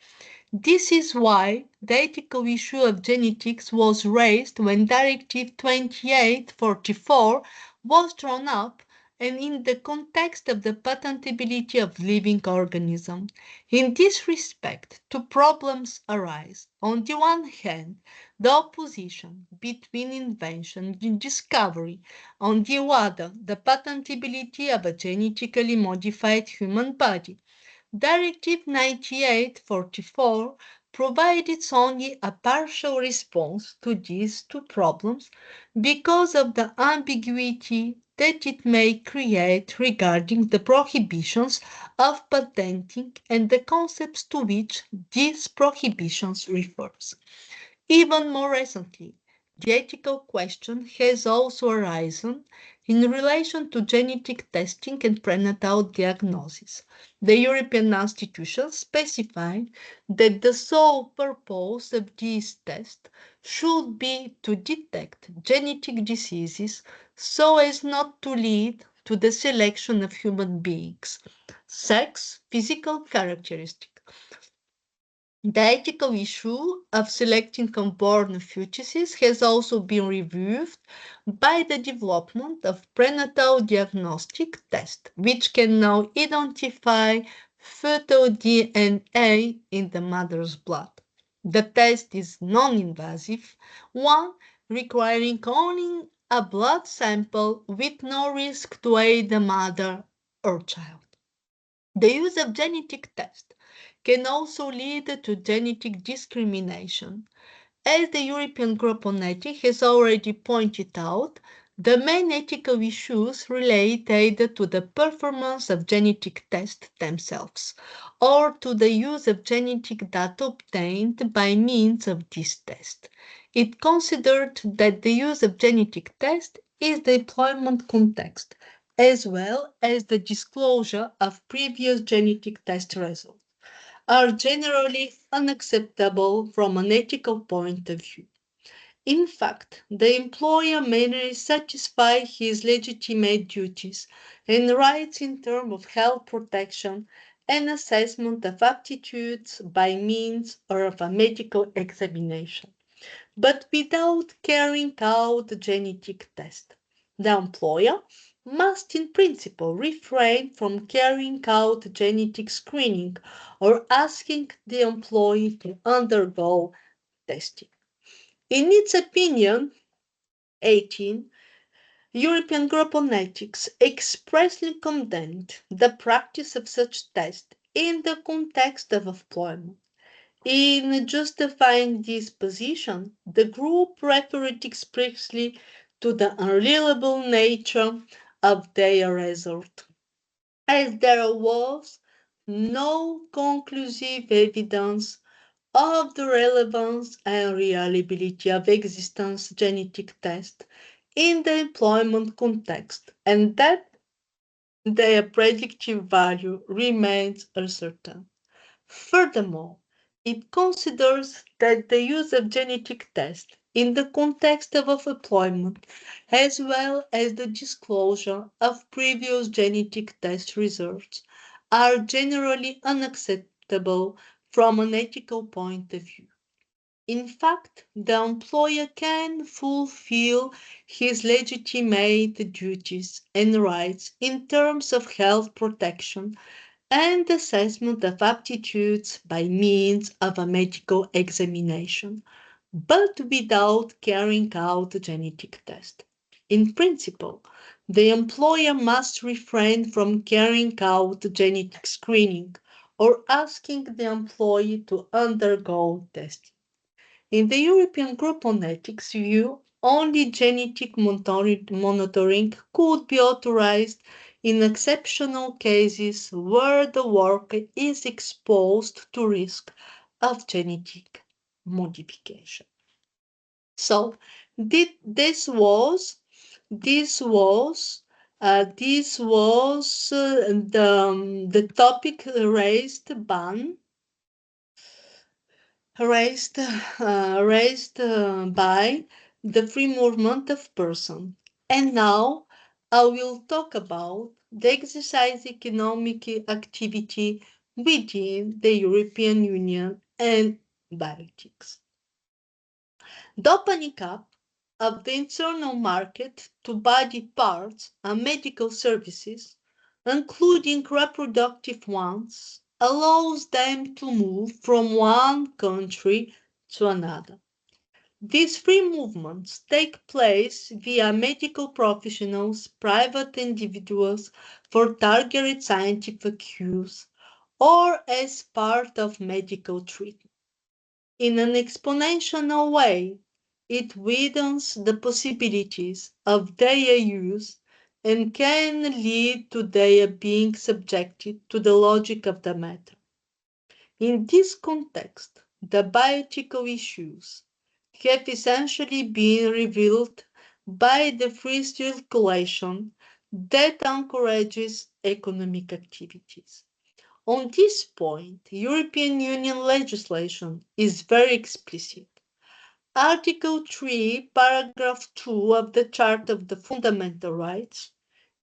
This is why the ethical issue of genetics was raised when Directive 2844 was drawn up and in the context of the patentability of living organisms. In this respect, two problems arise. On the one hand, the opposition between invention and discovery. On the other, the patentability of a genetically modified human body. Directive 98/44 provided only a partial response to these two problems because of the ambiguity that it may create regarding the prohibitions of patenting and the concepts to which these prohibitions refers. Even more recently, the ethical question has also arisen in relation to genetic testing and prenatal diagnosis. The European institutions specify that the sole purpose of these tests should be to detect genetic diseases so as not to lead to the selection of human beings, sex, physical characteristics. The ethical issue of selecting unborn fetuses has also been reviewed by the development of prenatal diagnostic tests, which can now identify fetal DNA in the mother's blood. The test is non-invasive, one requiring only a blood sample with no risk to either mother or child. The use of genetic tests can also lead to genetic discrimination. As the European Group on Ethics has already pointed out, the main ethical issues relate either to the performance of genetic tests themselves or to the use of genetic data obtained by means of these tests. It considered that the use of genetic tests is the employment context, as well as the disclosure of previous genetic test results are generally unacceptable from an ethical point of view. In fact, the employer may satisfy his legitimate duties and rights in terms of health protection and assessment of aptitudes by means of a medical examination, but without carrying out the genetic test. The employer must in principle refrain from carrying out genetic screening or asking the employee to undergo testing. In its opinion, 18, European Group on Ethics expressly condemned the practice of such tests in the context of employment. In justifying this position, the group referred expressly to the unreliable nature of their result, as there was no conclusive evidence of the relevance and reliability of existence genetic tests in the employment context, and that their predictive value remains uncertain. Furthermore, It considers that the use of genetic tests in the context of employment, as well as the disclosure of previous genetic test results, are generally unacceptable from an ethical point of view. In fact, the employer can fulfill his legitimate duties and rights in terms of health protection and assessment of aptitudes by means of a medical examination, but without carrying out a genetic test. In principle, the employer must refrain from carrying out genetic screening or asking the employee to undergo testing. In the European Group on Ethics view, only genetic monitoring could be authorized in exceptional cases where the worker is exposed to risk of genetic modification. So this was the topic raised by the free movement of person. And now I will talk about the exercise economic activity within the European Union and bioethics. The opening up of the internal market to body parts and medical services, including reproductive ones, allows them to move from one country to another. These free movements take place via medical professionals, private individuals for targeted scientific use, or as part of medical treatment. In an exponential way, it widens the possibilities of their use and can lead to their being subjected to the logic of the matter. In this context, the bioethical issues have essentially been revealed by the free circulation that encourages economic activities. On this point, European Union legislation is very explicit. Article 3, paragraph 2 of the Charter of the Fundamental Rights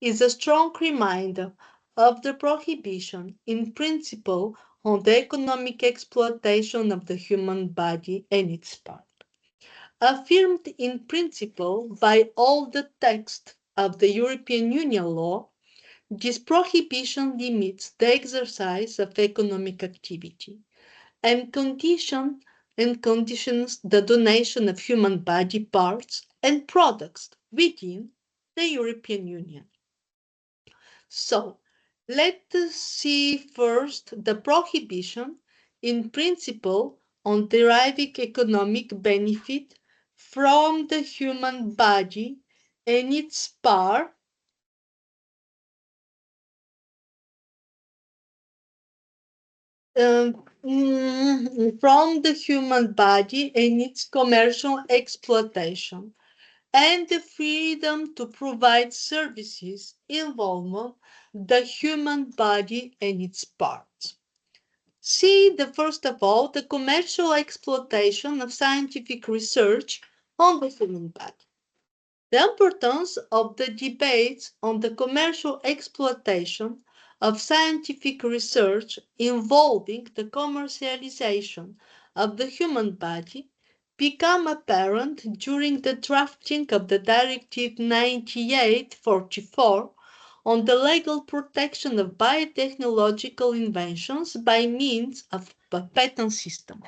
is a strong reminder of the prohibition in principle on the economic exploitation of the human body and its parts. Affirmed in principle by all the text of the European Union law, this prohibition limits the exercise of economic activity and conditions the donation of human body parts and products within the European Union. So, let us see first the prohibition in principle on deriving economic benefit from the human body and its part from the human body and its commercial exploitation, and the freedom to provide services involving the human body and its parts. See, first of all, the commercial exploitation of scientific research on the human body. The importance of the debates on the commercial exploitation of scientific research involving the commercialization of the human body became apparent during the drafting of the Directive 98/44 on the legal protection of biotechnological inventions by means of a patent system.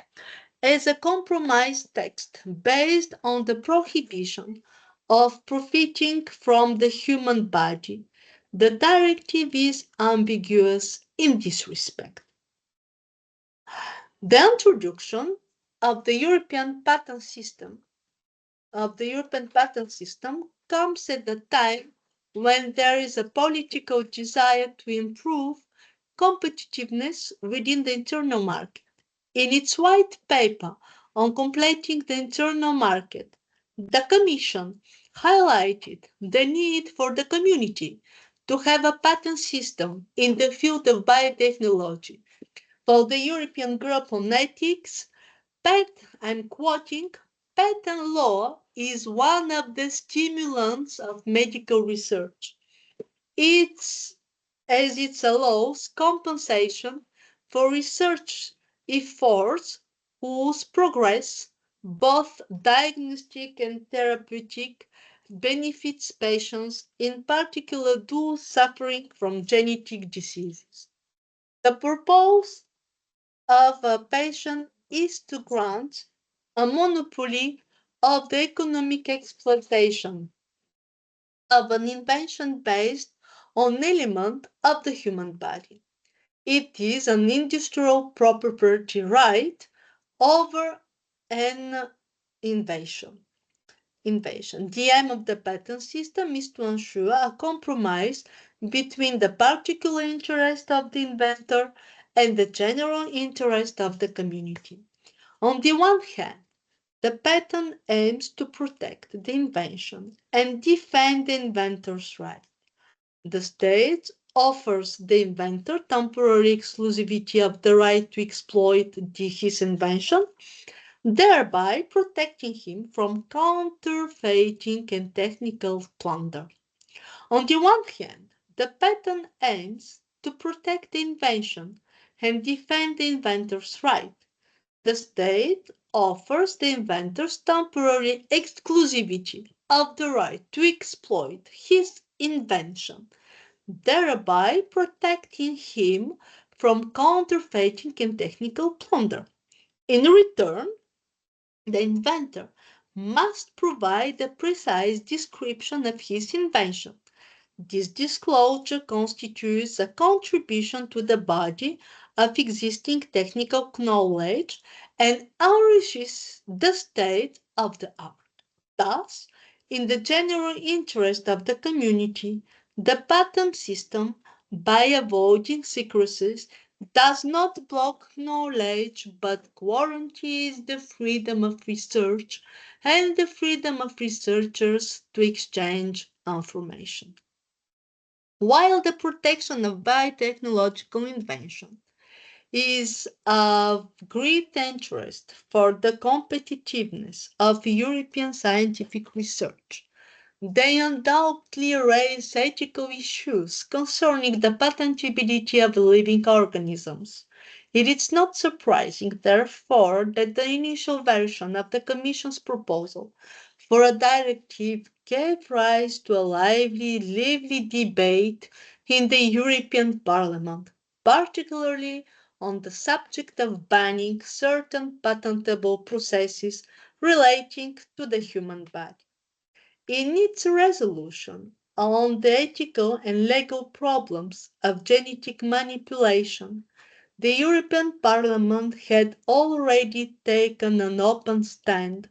As a compromise text based on the prohibition of profiting from the human body, the directive is ambiguous in this respect. The introduction of the European patent system comes at a time when there is a political desire to improve competitiveness within the internal market. In its white paper on completing the internal market, the Commission highlighted the need for the community to have a patent system in the field of biotechnology, For the European Group on Ethics, I'm quoting, patent law is one of the stimulants of medical research. As it allows compensation for research efforts whose progress, both diagnostic and therapeutic, benefits patients, in particular those suffering from genetic diseases. The purpose of a patent is to grant a monopoly of the economic exploitation of an invention based on element of the human body. It is an industrial property right over an invention. The aim of the patent system is to ensure a compromise between the particular interest of the inventor and the general interest of the community. On the one hand, the patent aims to protect the invention and defend the inventor's rights. The state offers the inventor temporary exclusivity of the right to exploit his invention, thereby protecting him from counterfeiting and technical plunder. On the one hand, the patent aims to protect the invention and defend the inventor's right. The state offers the inventor's temporary exclusivity of the right to exploit his invention, thereby protecting him from counterfeiting and technical plunder. In return, the inventor must provide a precise description of his invention. This disclosure constitutes a contribution to the body of existing technical knowledge and enriches the state of the art. Thus, in the general interest of the community, the patent system, by avoiding secrecies, does not block knowledge but guarantees the freedom of research and the freedom of researchers to exchange information. While the protection of biotechnological invention is of great interest for the competitiveness of European scientific research, they undoubtedly raise ethical issues concerning the patentability of living organisms. It is not surprising, therefore, that the initial version of the Commission's proposal for a directive gave rise to a lively debate in the European Parliament, particularly on the subject of banning certain patentable processes relating to the human body. In its resolution on the ethical and legal problems of genetic manipulation, the European Parliament had already taken an open stand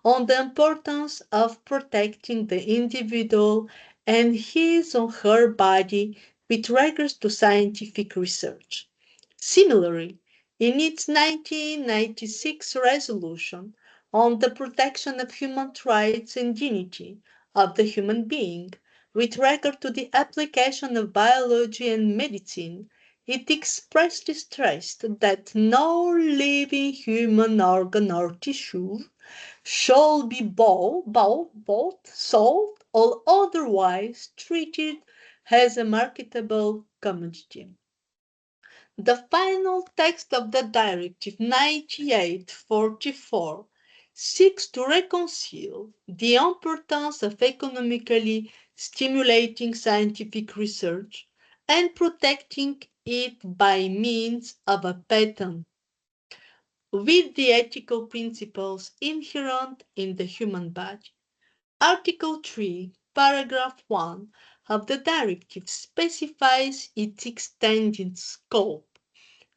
on the importance of protecting the individual and his or her body with regards to scientific research. Similarly, in its 1996 resolution on the protection of human rights and dignity of the human being, with regard to the application of biology and medicine, it expressly stressed that no living human organ or tissue shall be bought, sold, or otherwise treated as a marketable commodity. The final text of the Directive 98/44 seeks to reconcile the importance of economically stimulating scientific research and protecting it by means of a patent with the ethical principles inherent in the human body. Article 3, paragraph 1 of the directive specifies its extended scope.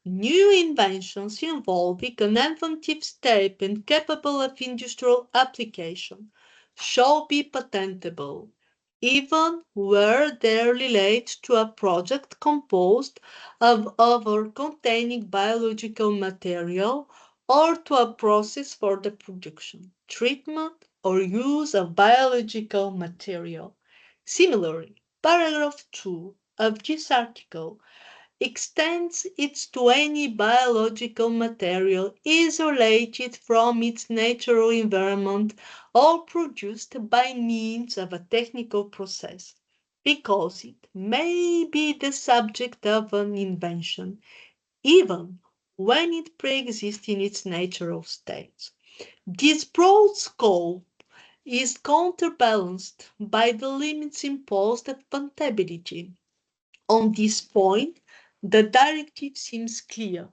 New inventions involving an inventive step and capable of industrial application shall be patentable, even where they relate to a project composed of or containing biological material or to a process for the production, treatment, or use of biological material. Similarly, paragraph 2 of this article extends it to any biological material isolated from its natural environment or produced by means of a technical process, because it may be the subject of an invention, even when it pre-exists in its natural state. This broad scope is counterbalanced by the limits imposed at patentability. On this point, the directive seems clear,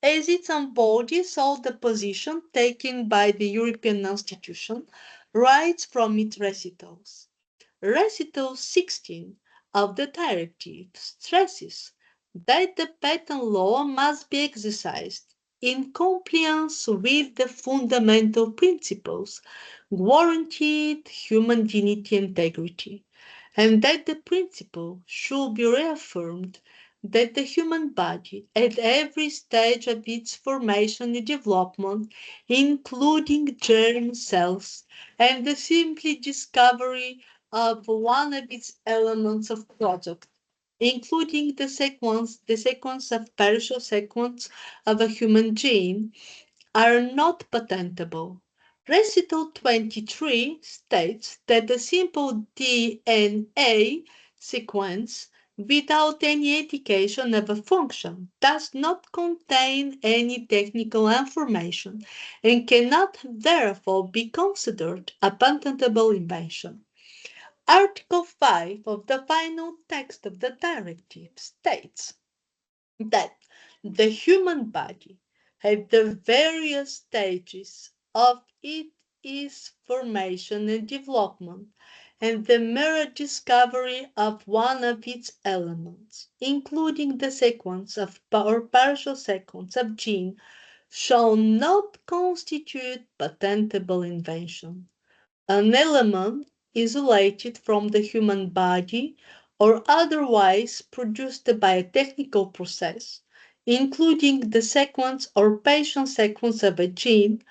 as it embodies all the position taken by the European institution right from its recitals. Recital 16 of the directive stresses that the patent law must be exercised in compliance with the fundamental principles guaranteed human dignity and integrity, and that the principle should be reaffirmed that the human body at every stage of its formation and development, including germ cells and the simple discovery of one of its elements of product, including the sequence of partial sequence of a human gene, are not patentable. Recital 23 states that the simple DNA sequence without any indication of a function does not contain any technical information and cannot therefore be considered a patentable invention. Article 5 of the final text of the directive states that the human body, at the various stages of its formation and development, and the mere discovery of one of its elements, including the sequence of or partial sequence of gene, shall not constitute patentable invention. An element isolated from the human body or otherwise produced by a technical process, including the sequence or patient sequence of a gene,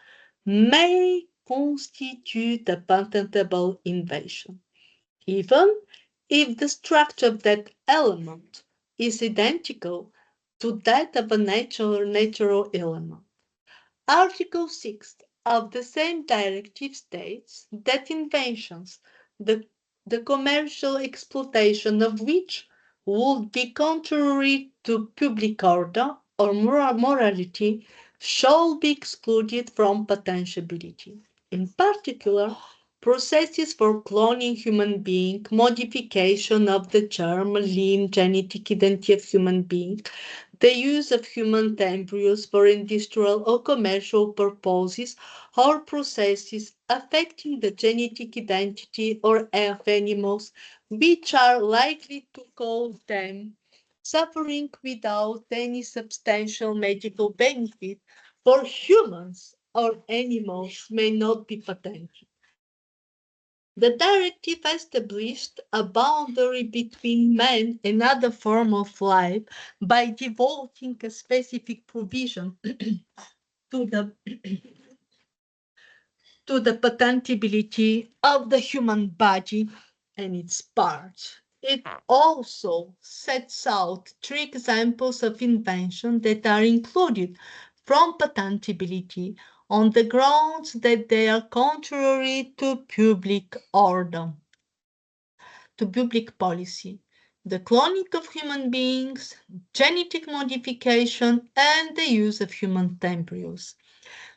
may constitute a patentable invention, even if the structure of that element is identical to that of a natural element. Article 6 of the same directive states that inventions, the, the commercial exploitation of which would be contrary to public order or morality, shall be excluded from patentability. In particular, processes for cloning human being, modification of the germ, limb, genetic identity of human being, the use of human embryos for industrial or commercial purposes or processes affecting the genetic identity or of animals, which are likely to cause them suffering without any substantial medical benefit for humans or animals, may not be patented. The directive established a boundary between man and other form of life by devoting a specific provision to the patentability of the human body and its parts. It also sets out three examples of invention that are included from patentability on the grounds that they are contrary to public order, to public policy: the cloning of human beings, genetic modification, and the use of human embryos.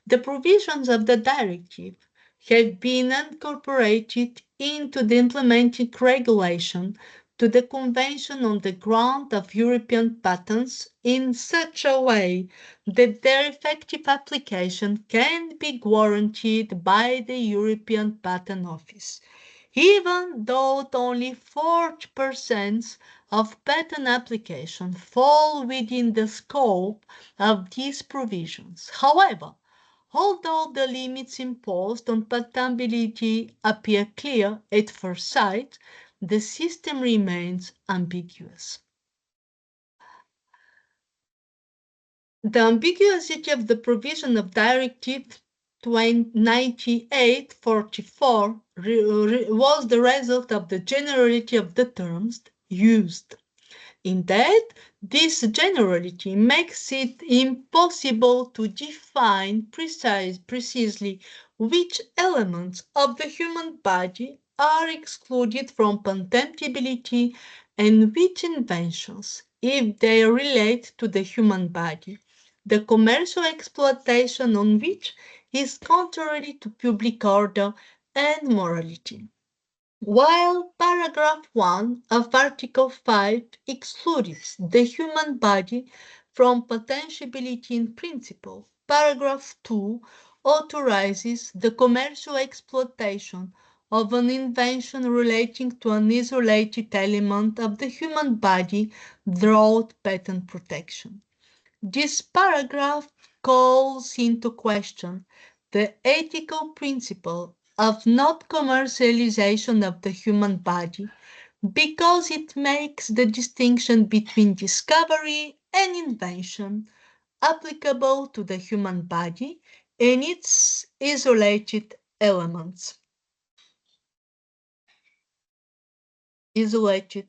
The provisions of the directive have been incorporated into the implementing regulation to the Convention on the Ground of European Patents in such a way that their effective application can be guaranteed by the European Patent Office, even though only 40% of patent applications fall within the scope of these provisions. However, although the limits imposed on patentability appear clear at first sight, the system remains ambiguous. The ambiguity of the provision of Directive 98/44 was the result of the generality of the terms used. Indeed, this generality makes it impossible to define precisely which elements of the human body are excluded from patentability and which inventions, if they relate to the human body, the commercial exploitation on which is contrary to public order and morality. While paragraph 1 of Article 5 excludes the human body from patentability in principle, paragraph 2 authorizes the commercial exploitation of an invention relating to an isolated element of the human body without patent protection. This paragraph calls into question the ethical principle of not commercialization of the human body because it makes the distinction between discovery and invention applicable to the human body and its isolated elements. Isolated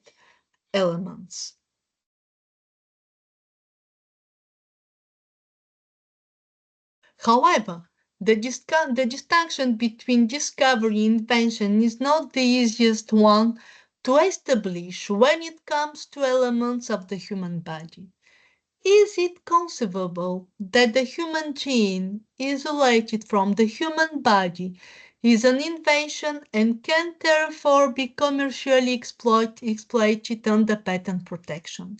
elements. However, the distinction between discovery and invention is not the easiest one to establish when it comes to elements of the human body. Is it conceivable that the human gene, isolated from the human body, is an invention and can therefore be commercially exploited under patent protection?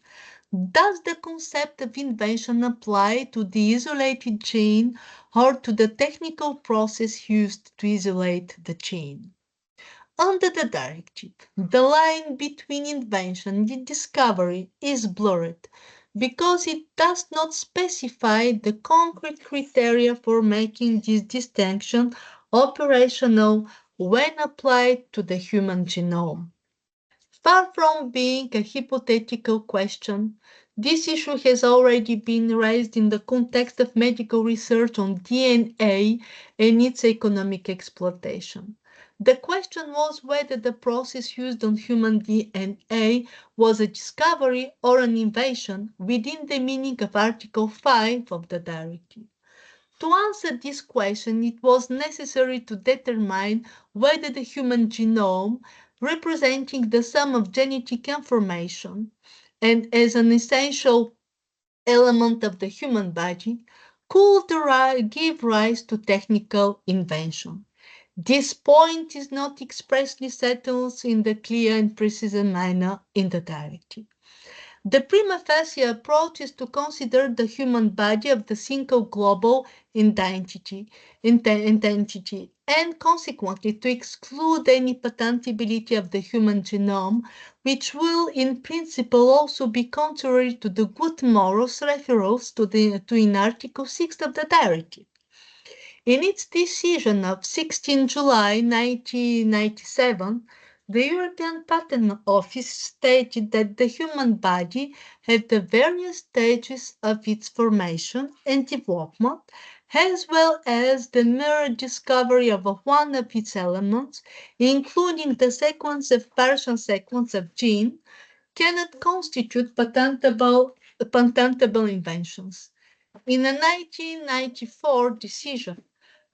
Does the concept of invention apply to the isolated gene or to the technical process used to isolate the gene? Under the directive, the line between invention and discovery is blurred because it does not specify the concrete criteria for making this distinction operational when applied to the human genome. Far from being a hypothetical question, this issue has already been raised in the context of medical research on DNA and its economic exploitation. The question was whether the process used on human DNA was a discovery or an invention within the meaning of Article 5 of the directive. To answer this question, it was necessary to determine whether the human genome, representing the sum of genetic information and as an essential element of the human body, could give rise to technical invention. This point is not expressly settled in the clear and precise manner in the directive. The prima facie approach is to consider the human body of the single global identity, and consequently to exclude any patentability of the human genome, which will in principle also be contrary to the good morals referred to in Article 6 of the directive. In its decision of 16 July 1997, the European Patent Office stated that the human body had the various stages of its formation and development, as well as the mere discovery of one of its elements, including the sequence of partial sequence of gene, cannot constitute patentable inventions. In a 1994 decision,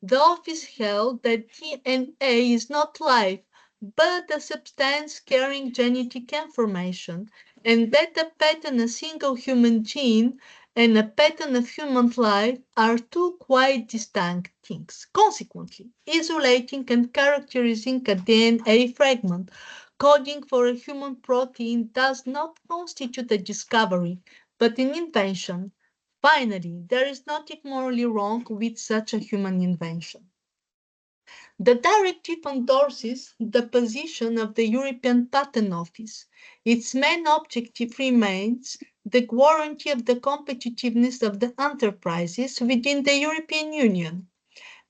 the office held that DNA is not life, but a substance carrying genetic information, and that a patent of a single human gene and a patent of human life are two quite distinct things. Consequently, isolating and characterizing a DNA fragment coding for a human protein does not constitute a discovery, but an invention. Finally, there is nothing morally wrong with such a human invention. The directive endorses the position of the European Patent Office. Its main objective remains the guarantee of the competitiveness of the enterprises within the European Union.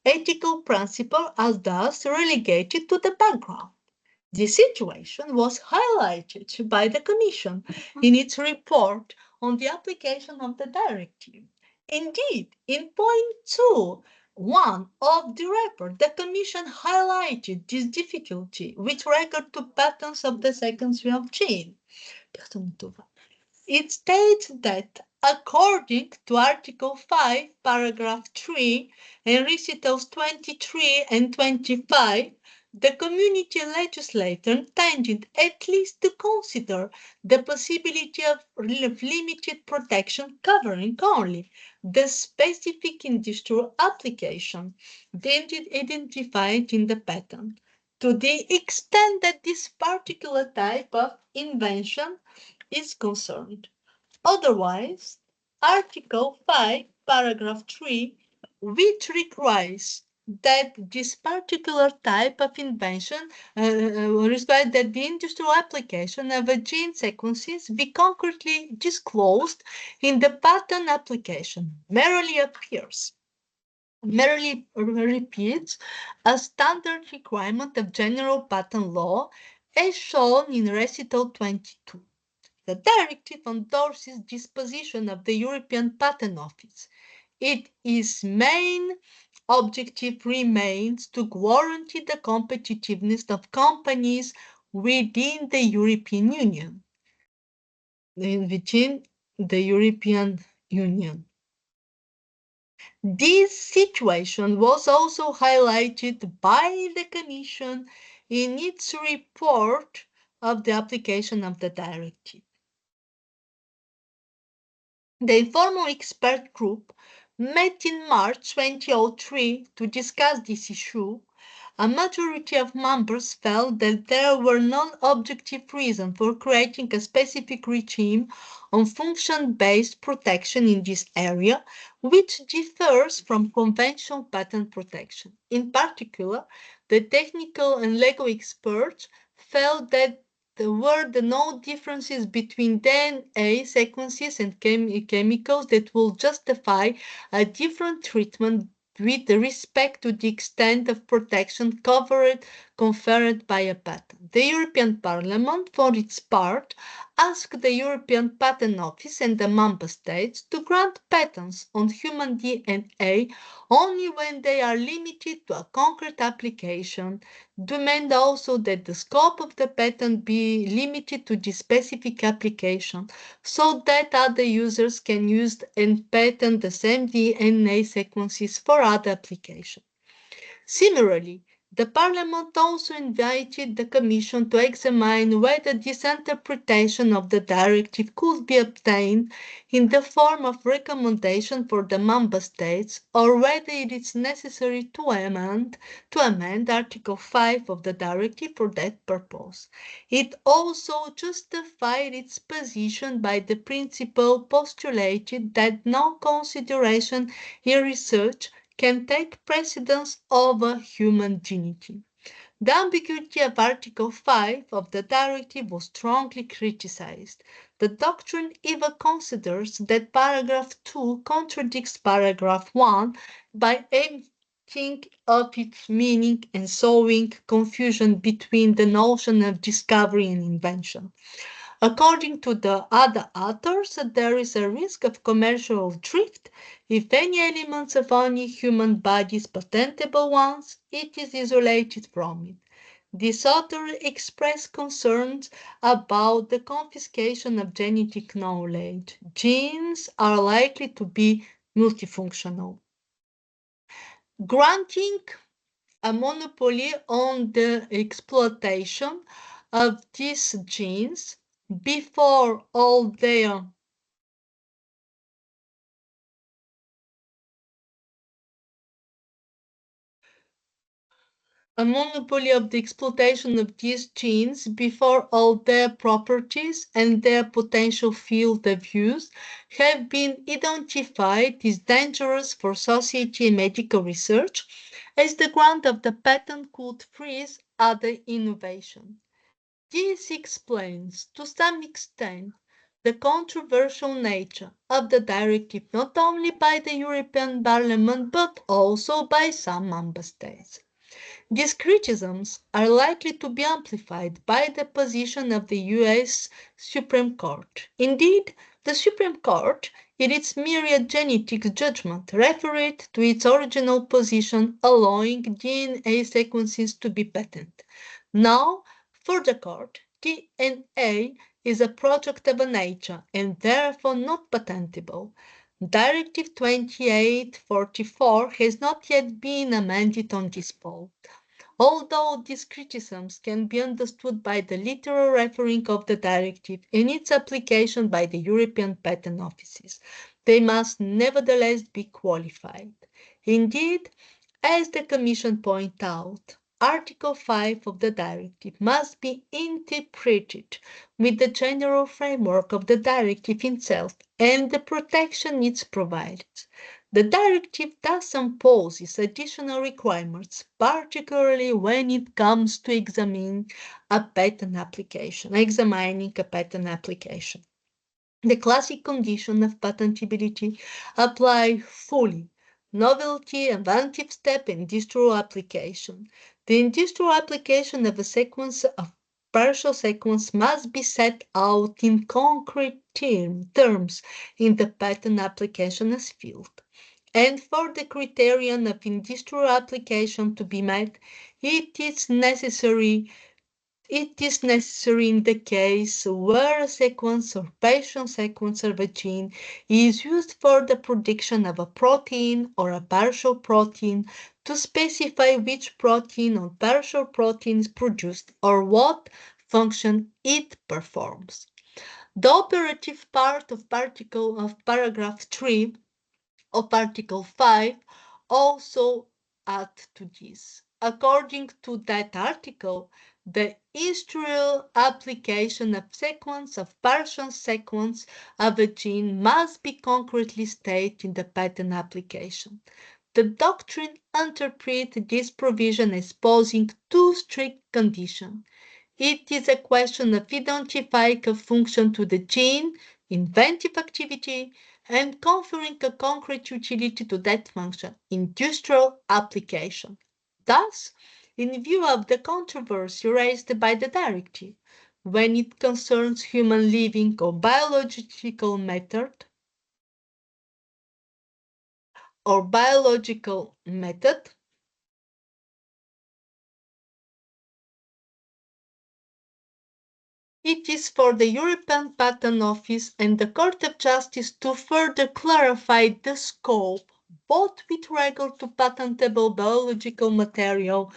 Ethical principles are thus relegated to the background. This situation was highlighted by the Commission in its report on the application of the directive. Indeed, in point 2.1 of the report, the Commission highlighted this difficulty with regard to patents of the sequence of gene. It states that according to Article 5, Paragraph 3, and Recitals 23 and 25, the community legislator intended at least to consider the possibility of limited protection covering only the specific industrial application identified in the patent, to the extent that this particular type of invention is concerned. Otherwise, Article 5, Paragraph 3, which requires that this particular type of invention requires that the industrial application of a gene sequences be concretely disclosed in the patent application, merely repeats a standard requirement of general patent law as shown in Recital 22. The directive endorses this position of the European Patent Office. Its main objective remains to guarantee the competitiveness of companies within the European Union. Within the European Union. This situation was also highlighted by the Commission in its report of the application of the directive. The informal expert group met in March 2003 to discuss this issue. A majority of members felt that there were no objective reasons for creating a specific regime on function-based protection in this area, which differs from conventional patent protection. In particular, the technical and legal experts felt that there were no differences between DNA sequences and chemicals that will justify a different treatment with respect to the extent of protection conferred by a patent. The European Parliament, for its part, asked the European Patent Office and the Member States to grant patents on human DNA only when they are limited to a concrete application. Demand also that the scope of the patent be limited to the specific application so that other users can use and patent the same DNA sequences for other applications. Similarly, the Parliament also invited the Commission to examine whether this interpretation of the directive could be obtained in the form of recommendation for the Member States or whether it is necessary to amend Article 5 of the directive for that purpose. It also justified its position by the principle postulated that no consideration in research can take precedence over human dignity. The ambiguity of Article 5 of the directive was strongly criticized. The doctrine even considers that Paragraph 2 contradicts Paragraph 1 by emptying of its meaning and sowing confusion between the notion of discovery and invention. According to the other authors, there is a risk of commercial drift if any elements of any human body is patentable ones, it is isolated from it. This author expressed concerns about the confiscation of genetic knowledge. Genes are likely to be multifunctional. Granting a monopoly on the exploitation of these genes before all their a monopoly of the exploitation of these genes before all their properties and their potential field of use have been identified as dangerous for society and medical research, as the grant of the patent could freeze other innovation. This explains, to some extent, the controversial nature of the directive not only by the European Parliament but also by some member states. These criticisms are likely to be amplified by the position of the US Supreme Court. Indeed, the Supreme Court, in its myriad genetic judgment, referred to its original position allowing DNA sequences to be patented. Now, for the court, DNA is a project of nature and therefore not patentable. Directive 2844 has not yet been amended on this point. Although these criticisms can be understood by the literal referring of the directive and its application by the European patent offices, they must nevertheless be qualified. Indeed, as the Commission points out, Article 5 of the directive must be interpreted with the general framework of the directive itself and the protection it provides. The directive thus imposes additional requirements, particularly when it comes to examining a patent application. The classic condition of patentability apply fully. Novelty, inventive step, industrial application. The industrial application of a sequence of partial sequence must be set out in concrete terms in the patent application as field. And for the criterion of industrial application to be met, it is necessary in the case where a sequence or partial sequence of a gene is used for the prediction of a protein or a partial protein to specify which protein or partial protein is produced or what function it performs. The operative part of paragraph 3 of Article 5 also add to this. According to that article, the industrial application of sequence of partial sequence of a gene must be concretely stated in the patent application. The doctrine interprets this provision as posing two strict conditions. It is a question of identifying a function to the gene, inventive activity, and conferring a concrete utility to that function, industrial application. Thus, in view of the controversy raised by the directive, when it concerns human living or biological method, it is for the European Patent Office and the Court of Justice to further clarify the scope, both with regard to patentable biological material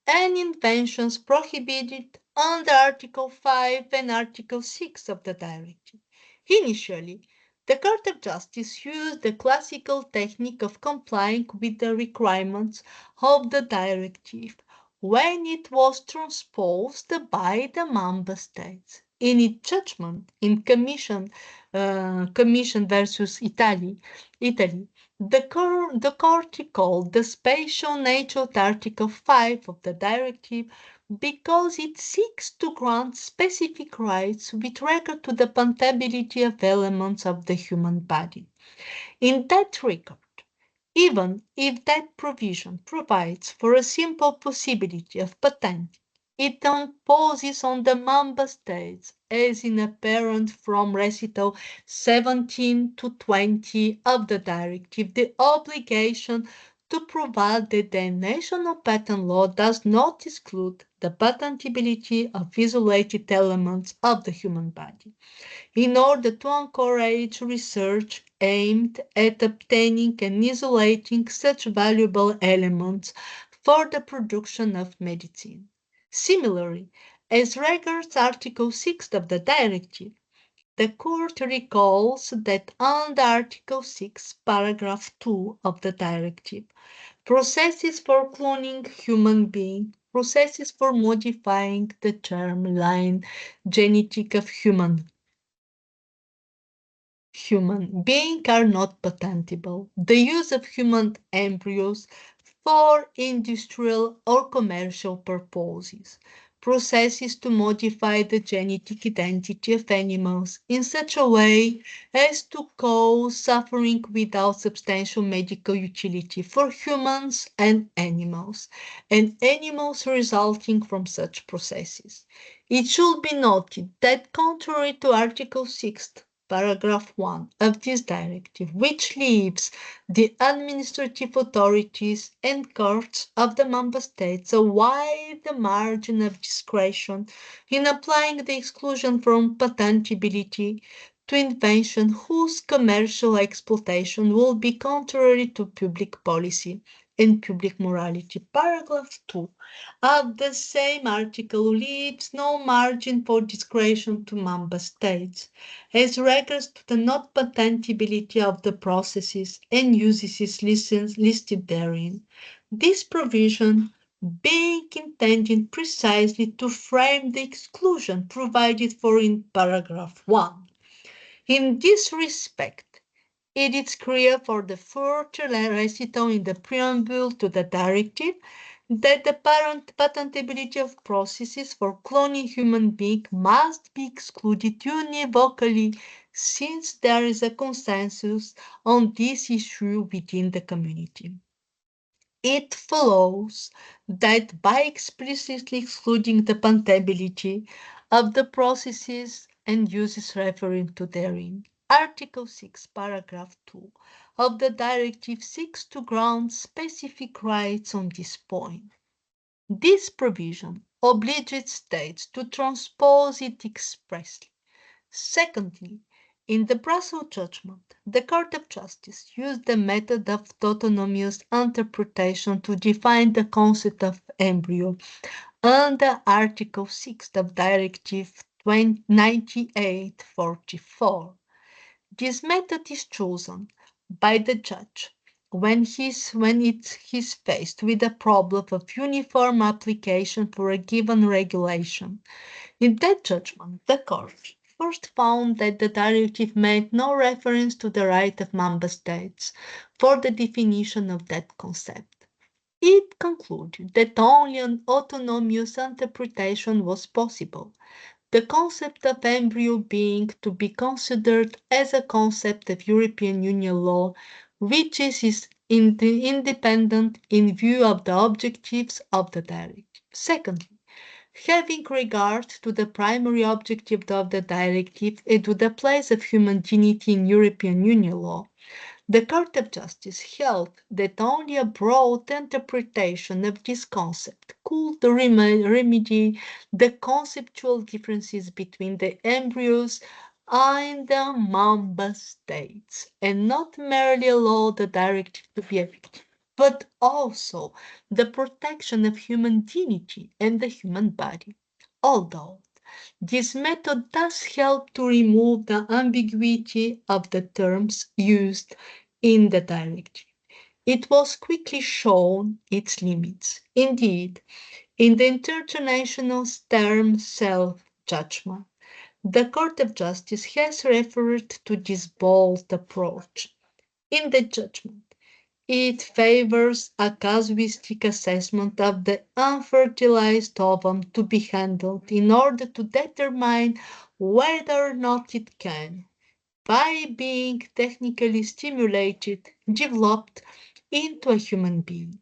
and inventions prohibited under Article 5 and Article 6 of the Directive. Initially, the Court of Justice used the classical technique of complying with the requirements of the Directive when it was transposed by the Member States. In its judgment in Commission versus Italy, the court recalled the spatial nature of Article 5 of the Directive because it seeks to grant specific rights with regard to the patentability of elements of the human body. In that regard, even if that provision provides for a simple possibility of patent, it imposes on the member states, as in apparent from recital 17 to 20 of the directive, the obligation to provide that the national patent law does not exclude the patentability of isolated elements of the human body in order to encourage research aimed at obtaining and isolating such valuable elements for the production of medicine. Similarly, as regards Article 6 of the Directive, the Court recalls that under Article 6, paragraph 2 of the Directive, processes for cloning human beings, processes for modifying the germline genetic of human beings are not patentable. The use of human embryos for industrial or commercial purposes, processes to modify the genetic identity of animals in such a way as to cause suffering without substantial medical utility for humans and animals resulting from such processes. It should be noted that contrary to Article 6, paragraph 1 of this directive, which leaves the administrative authorities and courts of the member states a wide margin of discretion in applying the exclusion from patentability to invention whose commercial exploitation will be contrary to public policy and public morality. Paragraph 2 of the same article leaves no margin for discretion to member states as regards to the not patentability of the processes and uses listed therein. This provision being intended precisely to frame the exclusion provided for in paragraph 1. In this respect, it is clear for the fourth recital in the preamble to the directive that the patentability of processes for cloning human beings must be excluded univocally since there is a consensus on this issue within the community. It follows that by explicitly excluding the patentability of the processes and uses referring to therein, Article 6, Paragraph 2 of the Directive seeks to grant specific rights on this point. This provision obliges states to transpose it expressly. Secondly, in the Brussels judgment, the Court of Justice used the method of autonomous interpretation to define the concept of embryo under Article 6 of Directive 98/44. This method is chosen by the judge when he's faced with a problem of uniform application for a given regulation. In that judgment, the court first found that the directive made no reference to the right of member states for the definition of that concept. It concluded that only an autonomous interpretation was possible, the concept of embryo being to be considered as a concept of European Union law, which is independent in view of the objectives of the directive. Secondly, having regard to the primary objective of the directive and to the place of human dignity in European Union law, the Court of Justice held that only a broad interpretation of this concept could remedy the conceptual differences between the embryos and the member states, and not merely allow the directive to be effective, but also the protection of human dignity and the human body. Although this method does help to remove the ambiguity of the terms used in the directive, it was quickly shown its limits. Indeed, in the international term self-judgment, the Court of Justice has referred to this bold approach. In the judgment, it favors a casuistic assessment of the unfertilized ovum to be handled in order to determine whether or not it can, by being technically stimulated, developed into a human being.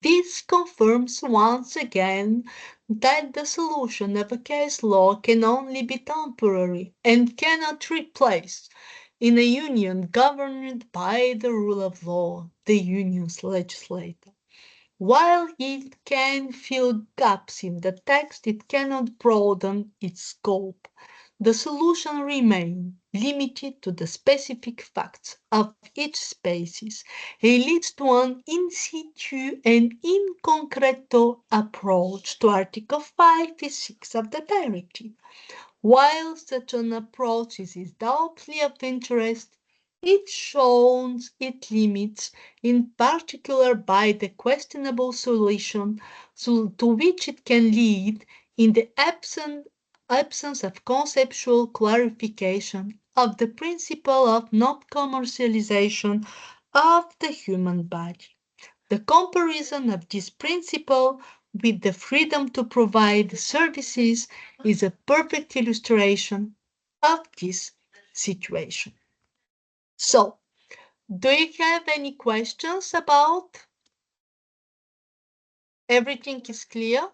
This confirms once again that the solution of a case law can only be temporary and cannot replace, in a union governed by the rule of law, the union's legislator. While it can fill gaps in the text, it cannot broaden its scope. The solution remains limited to the specific facts of each species and leads to an in situ and in concreto approach to Article 5 and 6 of the directive. While such an approach is doubtfully of interest, it shows its limits, in particular by the questionable solution to which it can lead in the absence of conceptual clarification of the principle of non-commercialization of the human body. The comparison of this principle with the freedom to provide services is a perfect illustration of this situation. So, do you have any questions about? Everything is clear?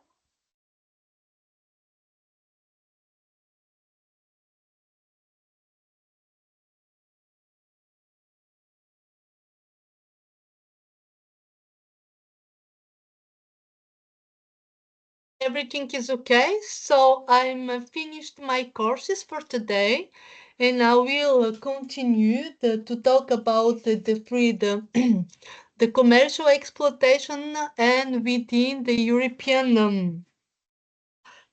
everything is okay. So I'm finished my courses for today, and I will continue to talk about the freedom, the commercial exploitation, and within the European.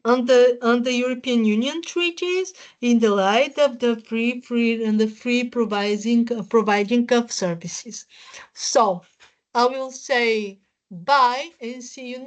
On the European Union treaties in the light of the free and the free providing of services. So I will say bye and see you